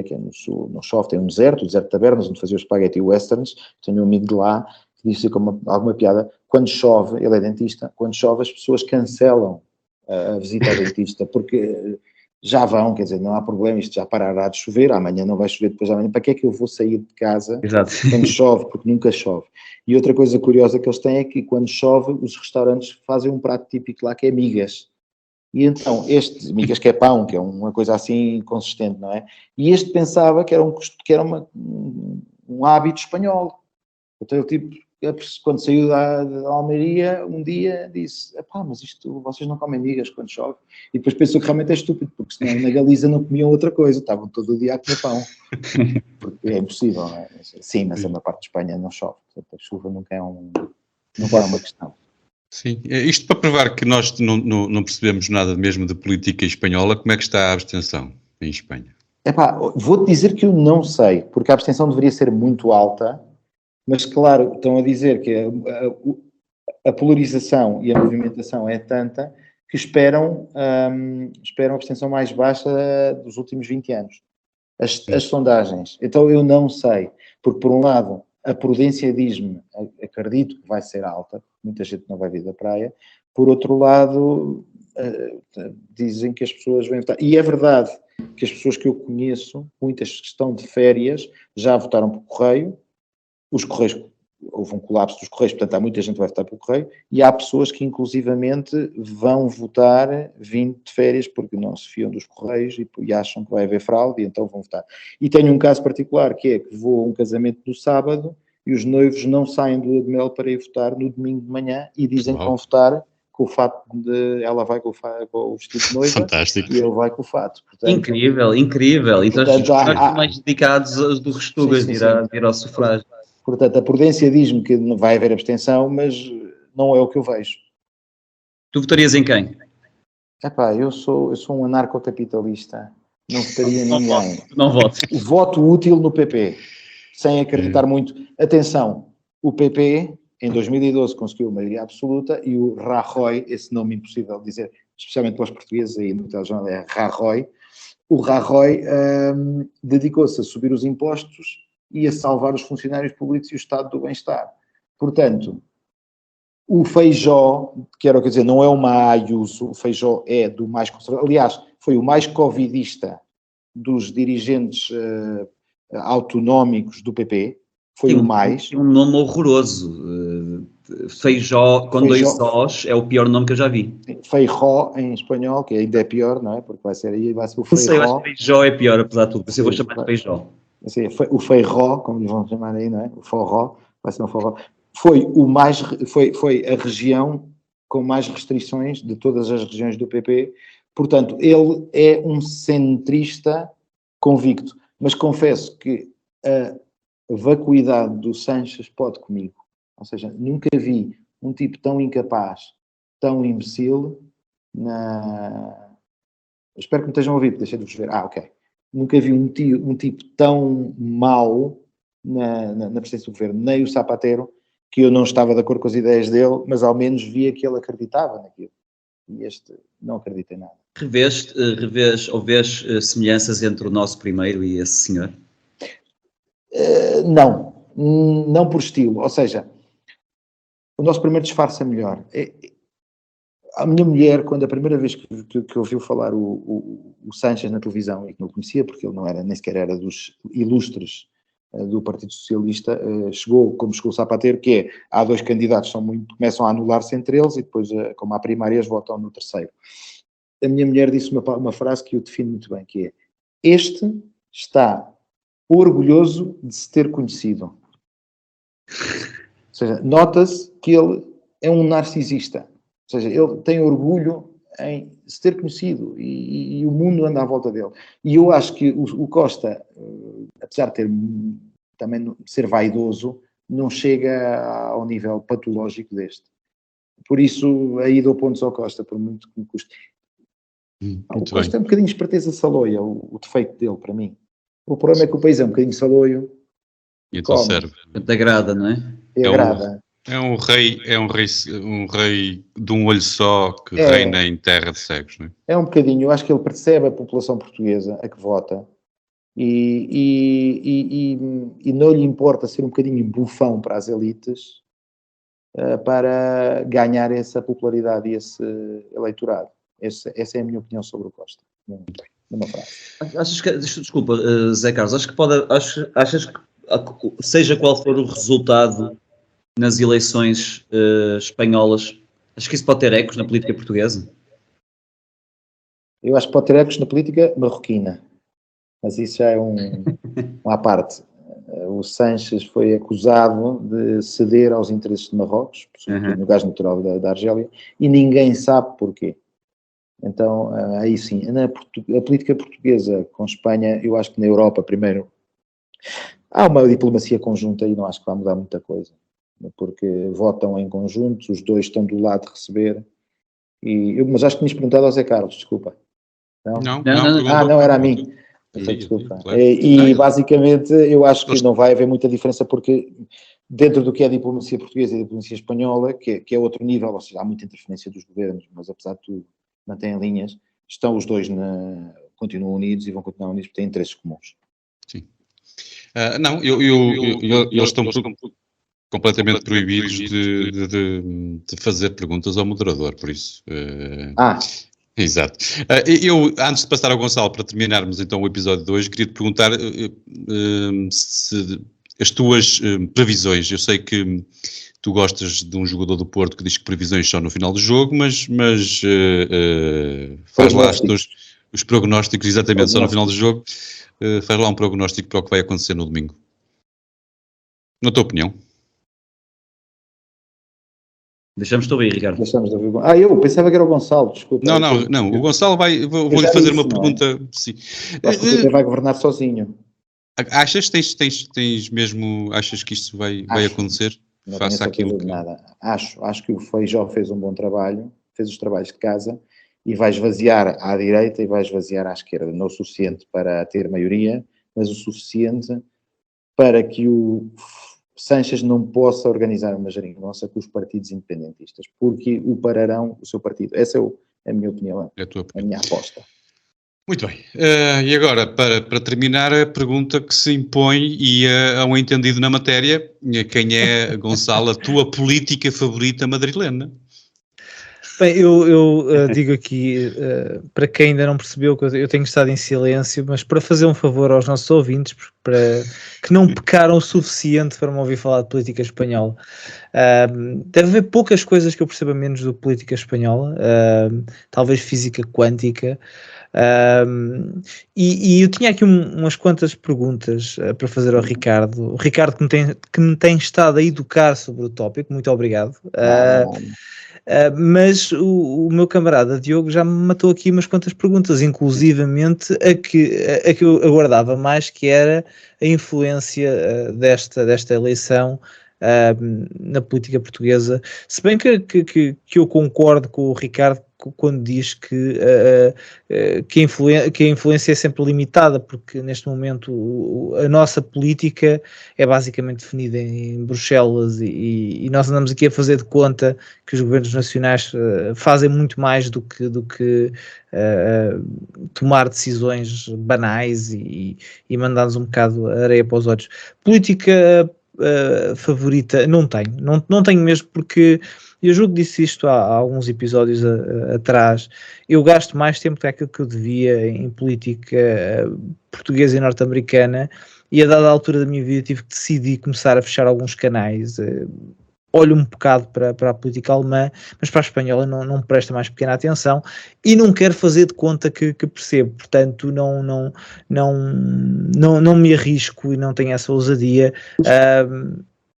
que é no sul, não chove, tem um deserto, o deserto de Tabernas, onde fazia os spaghetti westerns. Tenho um amigo de lá que disse com alguma piada, quando chove, ele é dentista, quando chove as pessoas cancelam a visita ao dentista, porque já vão, quer dizer, não há problema, isto já parará de chover, amanhã não vai chover, depois de amanhã, para que é que eu vou sair de casa quando chove, porque nunca chove. E outra coisa curiosa que eles têm é que quando chove, os restaurantes fazem um prato típico lá que é migas. E então, migas que é pão, que é uma coisa assim consistente, não é? E este pensava que era um hábito espanhol. Então ele, tipo, quando saiu da Almeria, um dia disse, mas isto, vocês não comem migas quando chove? E depois pensou que realmente é estúpido, porque senão na Galiza não comiam outra coisa, estavam todo o dia a comer pão. Porque é impossível, não é? Sim, mas a maior parte de Espanha não chove, portanto a chuva nunca é uma questão. Sim, isto para provar que nós não percebemos nada mesmo de política espanhola, como é que está a abstenção em Espanha? Vou-te dizer que eu não sei, porque a abstenção deveria ser muito alta, mas claro, estão a dizer que a polarização e a movimentação é tanta que esperam a abstenção mais baixa dos últimos 20 anos. As sondagens. Então eu não sei, porque por um lado a prudência diz-me, acredito que vai ser alta, muita gente não vai vir da praia, por outro lado dizem que as pessoas vêm votar. E é verdade que as pessoas que eu conheço, muitas que estão de férias, já votaram por correio, os correios, houve um colapso dos correios, portanto há muita gente que vai votar pelo correio, e há pessoas que inclusivamente vão votar vindo de férias porque não se fiam dos correios e acham que vai haver fraude e então vão votar. E tenho um caso particular que é que vou a um casamento no sábado e os noivos não saem do lua de mel para ir votar no domingo de manhã e dizem que vão votar com o fato ela vai com o vestido de noiva. Fantástico. E ele vai com o fato. Portanto, incrível. Então portanto, estão mais dedicados aos do Restugas de ir ao sufrágio. Portanto, a prudência diz-me que não vai haver abstenção, mas não é o que eu vejo. Tu votarias em quem? Eu sou um anarcocapitalista. Não votaria em ninguém. Não voto. O voto útil no PP, sem acreditar muito. Atenção, o PP, em 2012, conseguiu maioria absoluta e o Rajoy, esse nome impossível de dizer, especialmente para os portugueses, aí no telejornal é Rajoy, o Rajoy dedicou-se a subir os impostos e a salvar os funcionários públicos e o estado do bem-estar. Portanto, o Feijó, quero dizer, não é uma Ayuso, o Feijó é do mais conservador, aliás, foi o mais covidista dos dirigentes autonómicos do PP, foi o mais. Um nome horroroso, Feijó com dois Os, é o pior nome que eu já vi. Feijó em espanhol, que ainda é pior, não é? Porque vai ser o Feijó. Não sei, eu acho que Feijó é pior, apesar de tudo, eu vou chamar de Feijó. Assim, o Feijó, como lhe vão chamar aí, não é? O Forró, vai ser um Forró. Foi a região com mais restrições de todas as regiões do PP. Portanto, ele é um centrista convicto. Mas confesso que a vacuidade do Sanches pode comigo. Ou seja, nunca vi um tipo tão incapaz, tão imbecil Espero que me estejam a ouvir, deixei de vos ver. Ok. Nunca vi um tipo tão mau na presidência do governo, nem o Zapatero, que eu não estava de acordo com as ideias dele, mas ao menos via que ele acreditava naquilo. E este não acredita em nada. Revês ou vês semelhanças entre o nosso primeiro e esse senhor? Não por estilo. Ou seja, o nosso primeiro disfarça melhor. A minha mulher, quando a primeira vez que ouviu falar o Sánchez na televisão, e que não o conhecia, porque ele nem sequer era dos ilustres do Partido Socialista, chegou como chegou o Zapatero, que é, há dois candidatos que começam a anular-se entre eles e depois, como há primárias, votam no terceiro. A minha mulher disse uma frase que o define muito bem, que é: este está orgulhoso de se ter conhecido. Ou seja, nota-se que ele é um narcisista. Ou seja, ele tem orgulho em se ter conhecido e o mundo anda à volta dele. E eu acho que o Costa, apesar de também ser vaidoso, não chega ao nível patológico deste. Por isso, aí dou pontos ao Costa, por muito que me custe. O Costa é um bocadinho esperteza saloia, o defeito dele, para mim. O problema é que o país é um bocadinho saloio. E então serve. Te agrada, não é? Agrada. É um rei de um olho só que reina em terra de cegos, não é? É um bocadinho, eu acho que ele percebe a população portuguesa, a que vota, e não lhe importa ser um bocadinho bufão para as elites, para ganhar essa popularidade e esse eleitorado. Essa é a minha opinião sobre o Costa. Numa frase. Achas que, desculpa, Zé Carlos, achas que seja qual for o resultado nas eleições espanholas, acho que isso pode ter ecos na política portuguesa? Eu acho que pode ter ecos na política marroquina, mas isso já é uma à parte. O Sánchez foi acusado de ceder aos interesses de Marrocos, no gás natural da Argélia, e ninguém sabe porquê. Então, aí sim, a política portuguesa com Espanha, eu acho que na Europa, primeiro, há uma diplomacia conjunta e não acho que vai mudar muita coisa, porque votam em conjunto, os dois estão do lado de receber, mas acho que tinhas perguntado ao Zé Carlos, desculpa. Não, não era a mim. Desculpa. Claro. E basicamente eu acho que não vai haver muita diferença, porque dentro do que é a diplomacia portuguesa e a diplomacia espanhola, que é outro nível, ou seja, há muita interferência dos governos, mas apesar de tudo mantêm linhas, estão os dois continuam unidos e vão continuar unidos porque têm interesses comuns. Sim. Eles estão completamente proibidos de fazer perguntas ao moderador, por isso... Exato. Eu, antes de passar ao Gonçalo para terminarmos então o episódio de hoje, queria te perguntar se as tuas previsões. Eu sei que tu gostas de um jogador do Porto que diz que previsões só no final do jogo, mas faz lá os prognósticos, exatamente, só no final do jogo. Faz lá um prognóstico para o que vai acontecer no domingo. Na tua opinião? Deixamos-te ouvir, Ricardo. Eu pensava que era o Gonçalo, desculpa. Não, o Gonçalo vou-lhe fazer uma pergunta. Sim. Acho que você vai governar sozinho. Achas que isto vai acontecer? Não tenho certeza de nada. Acho que o Feijó fez um bom trabalho, fez os trabalhos de casa e vai esvaziar à direita e vai esvaziar à esquerda. Não o suficiente para ter maioria, mas o suficiente para que o Sánchez não possa organizar uma geringonça com os partidos independentistas, porque o pararão o seu partido. Essa é a minha opinião, a minha aposta. Muito bem. E agora, para terminar, a pergunta que se impõe e a um entendido na matéria, quem é, Gonçalo, a tua política favorita madrilena? Bem, eu digo aqui, para quem ainda não percebeu, que eu tenho estado em silêncio, mas para fazer um favor aos nossos ouvintes, para que não pecaram o suficiente para me ouvir falar de política espanhola. Deve haver poucas coisas que eu perceba menos do política espanhola, talvez física quântica, e eu tinha aqui umas quantas perguntas para fazer ao Ricardo. O Ricardo que me tem estado a educar sobre o tópico, muito obrigado. Mas o meu camarada Diogo já me matou aqui umas quantas perguntas, inclusivamente a que eu aguardava mais, que era a influência desta eleição na política portuguesa, se bem que eu concordo com o Ricardo quando diz que a influência é sempre limitada, porque neste momento a nossa política é basicamente definida em Bruxelas e nós andamos aqui a fazer de conta que os governos nacionais fazem muito mais do que tomar decisões banais e mandar-nos um bocado a areia para os olhos. Política favorita, não tenho mesmo, porque E eu julgo que disse isto há alguns episódios atrás. Eu gasto mais tempo do que aquilo que eu devia em política portuguesa e norte-americana, e a dada altura da minha vida tive que decidir começar a fechar alguns canais. Olho um bocado para a política alemã, mas para a espanhola não presta mais pequena atenção e não quero fazer de conta que percebo, portanto não me arrisco e não tenho essa ousadia.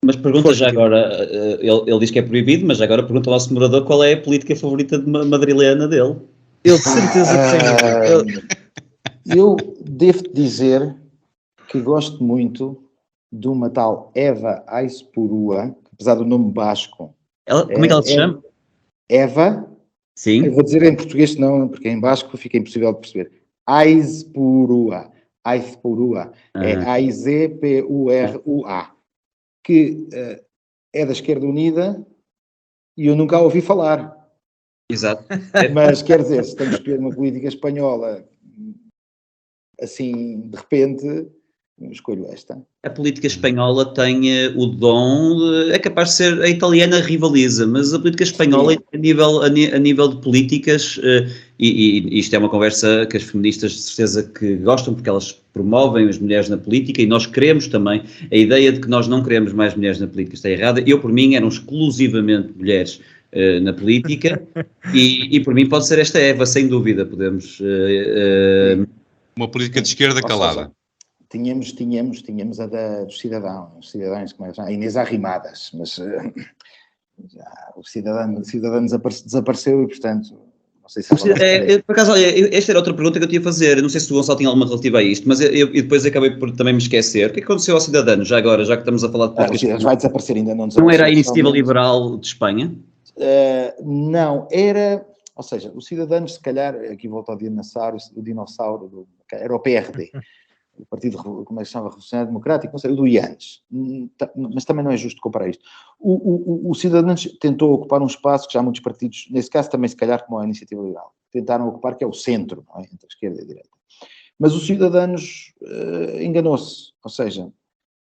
Mas pergunta já agora, ele diz que é proibido, mas já agora pergunta ao nosso moderador qual é a política favorita madrilena dele. Ele de certeza que tem. Eu devo-te dizer que gosto muito de uma tal Eva Aizpurua, apesar do nome basco. Como é que ela se chama? Eva. Sim. Eu vou dizer em português, não, porque em basco fica impossível de perceber. Aizpurua. Aizpurua. É Aizpurua. Que é da Esquerda Unida e eu nunca a ouvi falar. Exato. Mas quer dizer, se estamos a escolher uma política espanhola, assim, de repente, escolho esta. A política espanhola tem o dom, é capaz de ser, a italiana rivaliza, mas a política espanhola, a nível de políticas, e isto é uma conversa que as feministas de certeza que gostam, porque elas promovem as mulheres na política, e nós queremos também, a ideia de que nós não queremos mais mulheres na política está errada. Eu, por mim, eram exclusivamente mulheres na política, e por mim pode ser esta Eva, sem dúvida, podemos... Uma política de esquerda calada. Tínhamos a dos cidadãos, como é que chama? A Inês Arrimadas, mas o cidadão desapareceu e, portanto, não sei se... Por acaso, olha, esta era outra pergunta que eu tinha a fazer, não sei se o Gonçalo tinha alguma relativa a isto, mas eu depois acabei por também me esquecer. O que é que aconteceu ao cidadano, já agora, já que estamos a falar de políticas? Vai desaparecer, ainda não desapareceu. Não era a Iniciativa Liberal de Espanha? Não, era... Ou seja, os cidadãos, se calhar, aqui volta ao dinossauro, era o PRD. O Partido, como é que se chama, Revolucionário Democrático, não sei, o do IANES, mas também não é justo comparar isto. O Cidadãos tentou ocupar um espaço que já muitos partidos, nesse caso também se calhar como a Iniciativa Liberal, tentaram ocupar, que é o centro, não é? Entre a esquerda e a direita. Mas o Cidadãos enganou-se, ou seja,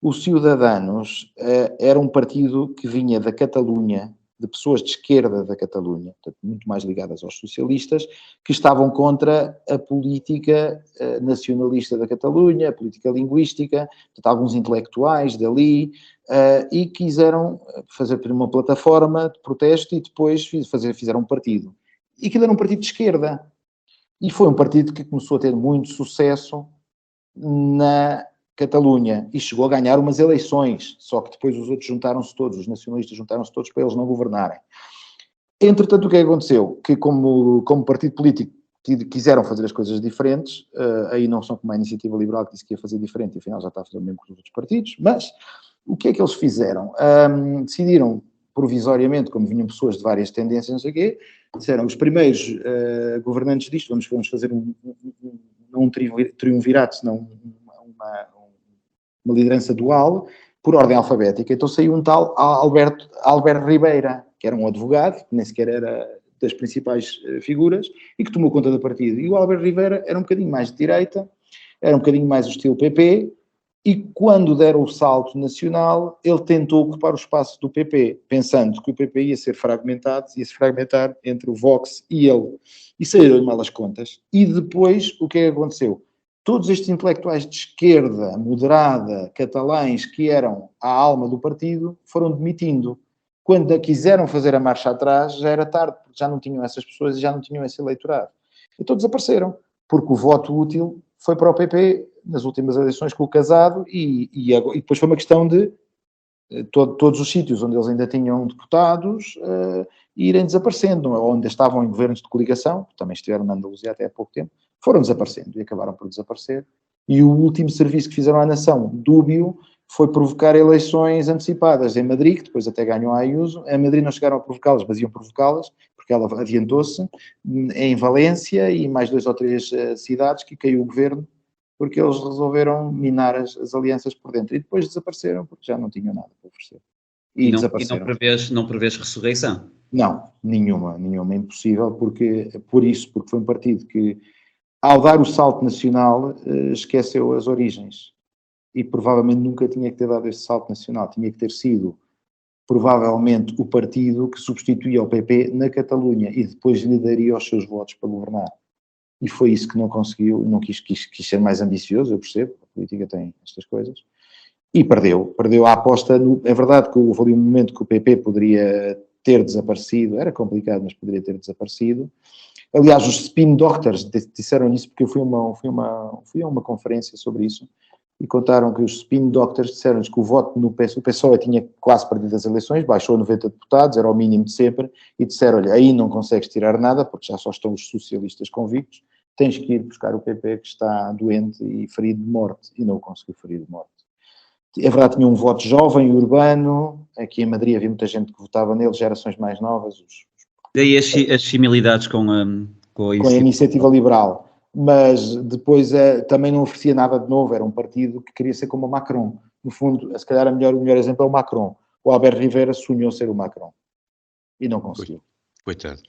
o Ciudadanos era um partido que vinha da Catalunha, de pessoas de esquerda da Catalunha, portanto, muito mais ligadas aos socialistas, que estavam contra a política nacionalista da Catalunha, a política linguística, portanto, alguns intelectuais dali, e quiseram fazer uma plataforma de protesto e depois fizeram um partido. E aquilo era um partido de esquerda. E foi um partido que começou a ter muito sucesso na Catalunha e chegou a ganhar umas eleições, só que depois os outros juntaram-se todos, os nacionalistas juntaram-se todos para eles não governarem. Entretanto, o que aconteceu? Que como partido político quiseram fazer as coisas diferentes, aí não são como a Iniciativa Liberal que disse que ia fazer diferente e afinal já está a fazer o mesmo que os outros partidos, mas o que é que eles fizeram? Decidiram provisoriamente, como vinham pessoas de várias tendências, não sei o quê, disseram os primeiros governantes disto, vamos fazer um triunvirato, senão uma liderança dual, por ordem alfabética. Então saiu um tal Albert Ribeira, que era um advogado, que nem sequer era das principais figuras, e que tomou conta do partido. E o Albert Ribeira era um bocadinho mais de direita, era um bocadinho mais do estilo PP, e quando deram o salto nacional, ele tentou ocupar o espaço do PP, pensando que o PP ia ser fragmentado, ia se fragmentar entre o Vox e ele. E saíram mal as contas. E depois, o que é que aconteceu? Todos estes intelectuais de esquerda, moderada, catalães, que eram a alma do partido, foram demitindo. Quando quiseram fazer a marcha atrás, já era tarde, porque já não tinham essas pessoas e já não tinham esse eleitorado. Então desapareceram, porque o voto útil foi para o PP nas últimas eleições com o Casado e depois foi uma questão de todos os sítios onde eles ainda tinham deputados irem desaparecendo, onde estavam em governos de coligação, que também estiveram na Andaluzia até há pouco tempo, foram desaparecendo e acabaram por desaparecer. E o último serviço que fizeram à nação, dúbio, foi provocar eleições antecipadas em Madrid, que depois até ganhou a Ayuso. Em Madrid não chegaram a provocá-las, mas iam provocá-las, porque ela adiantou-se, em Valência e mais 2 ou 3 cidades que caiu o governo, porque eles resolveram minar as alianças por dentro. E depois desapareceram, porque já não tinham nada para oferecer. E não prevês ressurreição? Não, nenhuma, impossível, porque foi um partido que, ao dar o salto nacional, esqueceu as origens. E provavelmente nunca tinha que ter dado esse salto nacional. Tinha que ter sido provavelmente o partido que substituía o PP na Catalunha e depois lhe daria os seus votos para governar. E foi isso que não conseguiu, não quis ser mais ambicioso, eu percebo, a política tem estas coisas, e perdeu a aposta. É verdade que houve ali um momento que o PP poderia ter desaparecido, era complicado, mas poderia ter desaparecido. Aliás, os spin doctors disseram isso, porque eu fui a uma conferência sobre isso, e contaram que os spin doctors disseram-nos que o voto no PSOE, o PSOE tinha quase perdido as eleições, baixou a 90 deputados, era o mínimo de sempre, e disseram, olha, aí não consegues tirar nada, porque já só estão os socialistas convictos, tens que ir buscar o PP que está doente e ferido de morte, e não o conseguiu ferir de morte. É verdade, tinha um voto jovem, urbano, aqui em Madrid havia muita gente que votava nele, gerações mais novas. Daí as similidades com a iniciativa liberal. Mas depois também não oferecia nada de novo, era um partido que queria ser como o Macron. No fundo, se calhar o melhor exemplo é o Macron. O Albert Rivera sonhou ser o Macron e não conseguiu. Coitado.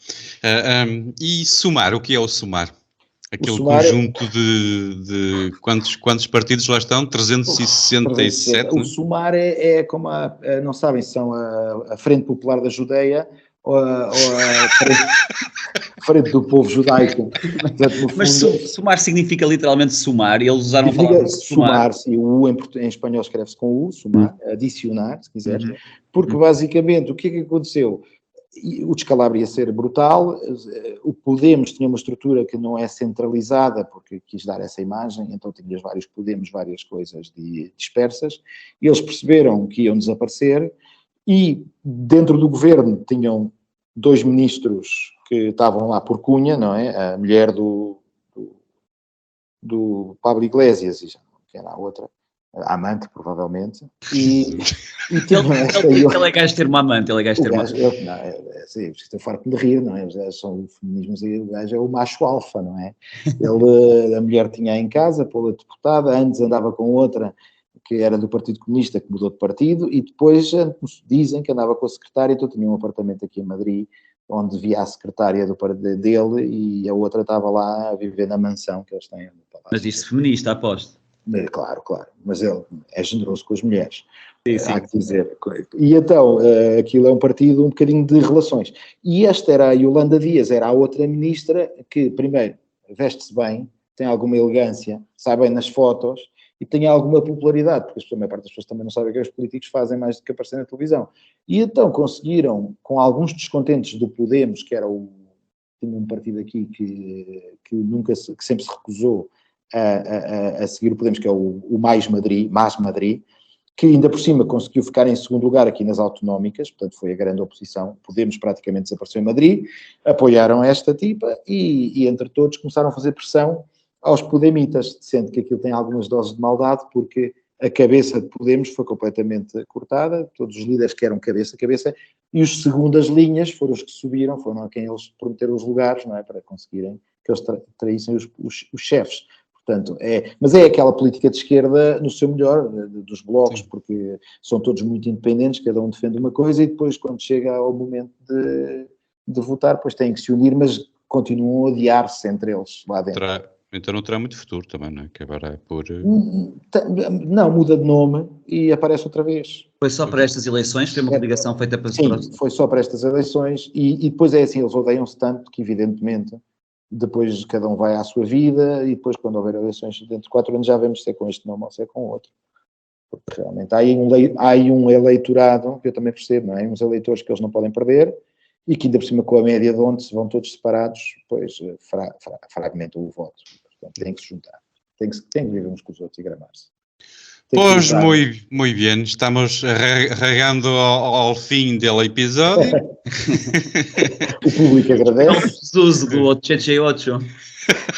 E somar, o que é o somar? Aquele somar conjunto de quantos partidos lá estão? 367? O somar é como não sabem, são a Frente Popular da Judeia ou a Frente do Povo Judaico. Portanto, mas somar significa literalmente somar, e eles usaram a palavra somar. Sim, o U em espanhol escreve-se com U, somar, adicionar, se quiseres, porque basicamente o que é que aconteceu? O descalabro ia ser brutal, o Podemos tinha uma estrutura que não é centralizada, porque quis dar essa imagem, então tinhas vários Podemos, várias coisas dispersas, e eles perceberam que iam desaparecer, e dentro do governo tinham 2 ministros que estavam lá por cunha, não é? A mulher do Pablo Iglesias, que era a outra, a amante, provavelmente, e ele é gajo de ter uma amante, ele é gajo de ter uma amante. Estou farto de rir, não é? São feminismos e o gajo é o macho alfa, não é? A mulher tinha em casa, pô-la deputada, antes andava com outra que era do Partido Comunista, que mudou de partido, e depois dizem que andava com a secretária, então tinha um apartamento aqui em Madrid, onde via a secretária dele, e a outra estava lá a viver na mansão que eles têm. Mas disse feminista, aposto. Claro, mas ele é generoso com as mulheres. Sim. Há que dizer. E então, aquilo é um partido um bocadinho de relações. E esta era a Yolanda Dias, era a outra ministra que, primeiro, veste-se bem, tem alguma elegância, sai bem nas fotos, e tem alguma popularidade, porque a maior parte das pessoas também não sabe o que os políticos fazem mais do que aparecer na televisão. E então conseguiram, com alguns descontentes do Podemos, que era tinha um partido aqui que sempre se recusou a seguir o Podemos, que é o Mais Madrid, que ainda por cima conseguiu ficar em segundo lugar aqui nas autonómicas, portanto foi a grande oposição. Podemos praticamente desapareceu em Madrid, apoiaram esta tipa e entre todos começaram a fazer pressão aos podemitas, sendo que aquilo tem algumas doses de maldade, porque a cabeça de Podemos foi completamente cortada, todos os líderes que eram cabeça, e os segundas linhas foram os que subiram, foram a quem eles prometeram os lugares, não é, para conseguirem que eles traíssem os chefes. Portanto, mas é aquela política de esquerda no seu melhor, dos blocos, porque são todos muito independentes, cada um defende uma coisa, e depois, quando chega ao momento de votar, depois têm que se unir, mas continuam a odiar-se entre eles lá dentro. Então não terá muito futuro também, não é? Que agora é por... Não, muda de nome e aparece outra vez. Foi só para estas eleições? Foi uma ligação feita para... Sim, foi só para estas eleições e depois é assim, eles odeiam-se tanto que evidentemente depois cada um vai à sua vida e depois quando houver eleições dentro de 4 anos já vemos se é com este nome ou se é com outro. Porque realmente há aí um eleitorado, que eu também percebo, não é? Há uns eleitores que eles não podem perder e que ainda por cima com a média de onde se vão todos separados, depois fragmentam o voto. Portanto, tem que se juntar. Tem que viver uns com os outros e gramar-se. Pois, muito bem. Estamos chegando ao fim do episódio. O público agradece. O uso do 88.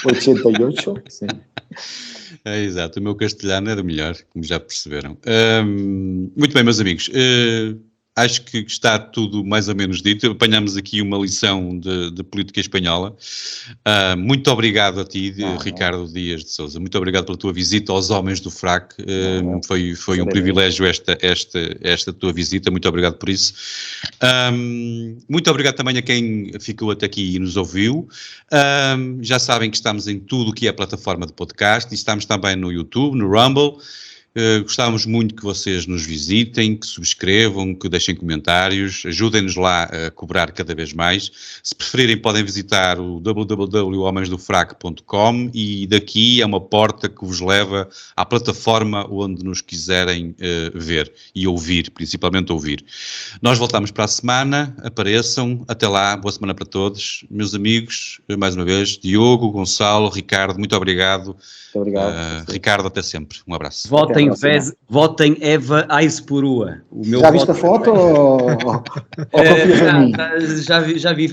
88, sim. É, exato, o meu castelhano é do melhor, como já perceberam. Muito bem, meus amigos. Acho que está tudo mais ou menos dito. Apanhamos aqui uma lição de política espanhola. Muito obrigado a ti, Ricardo Dias de Sousa. Muito obrigado pela tua visita aos homens do FRAC. Foi um privilégio esta tua visita. Muito obrigado por isso. Muito obrigado também a quem ficou até aqui e nos ouviu. Já sabem que estamos em tudo o que é plataforma de podcast e estamos também no YouTube, no Rumble. Gostávamos muito que vocês nos visitem, que subscrevam, que deixem comentários, ajudem-nos lá a cobrar cada vez mais. Se preferirem, podem visitar o www.homensdofrac.com e daqui é uma porta que vos leva à plataforma onde nos quiserem ver e ouvir, principalmente ouvir. Nós voltamos para a semana, apareçam, até lá, boa semana para todos. Meus amigos, mais uma vez, Diogo, Gonçalo, Ricardo, muito obrigado. Muito obrigado. Ricardo, até sempre. Um abraço. Votem Eva Aispurua. Já viste a foto ou confias em mim?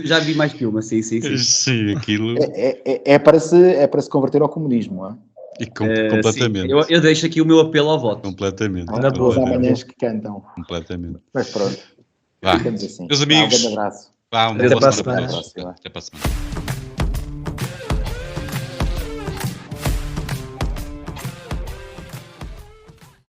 Já vi mais que uma, sim. Sim, aquilo. É para se converter ao comunismo, não é? E completamente. Sim. Eu deixo aqui o meu apelo ao voto. Completamente. Os amanhãs que cantam. Completamente. Mas pronto. Vá. Ficamos assim. Meus amigos. Um grande abraço. Vá, uma Até boa para a semana para semana. todos. Até para a semana.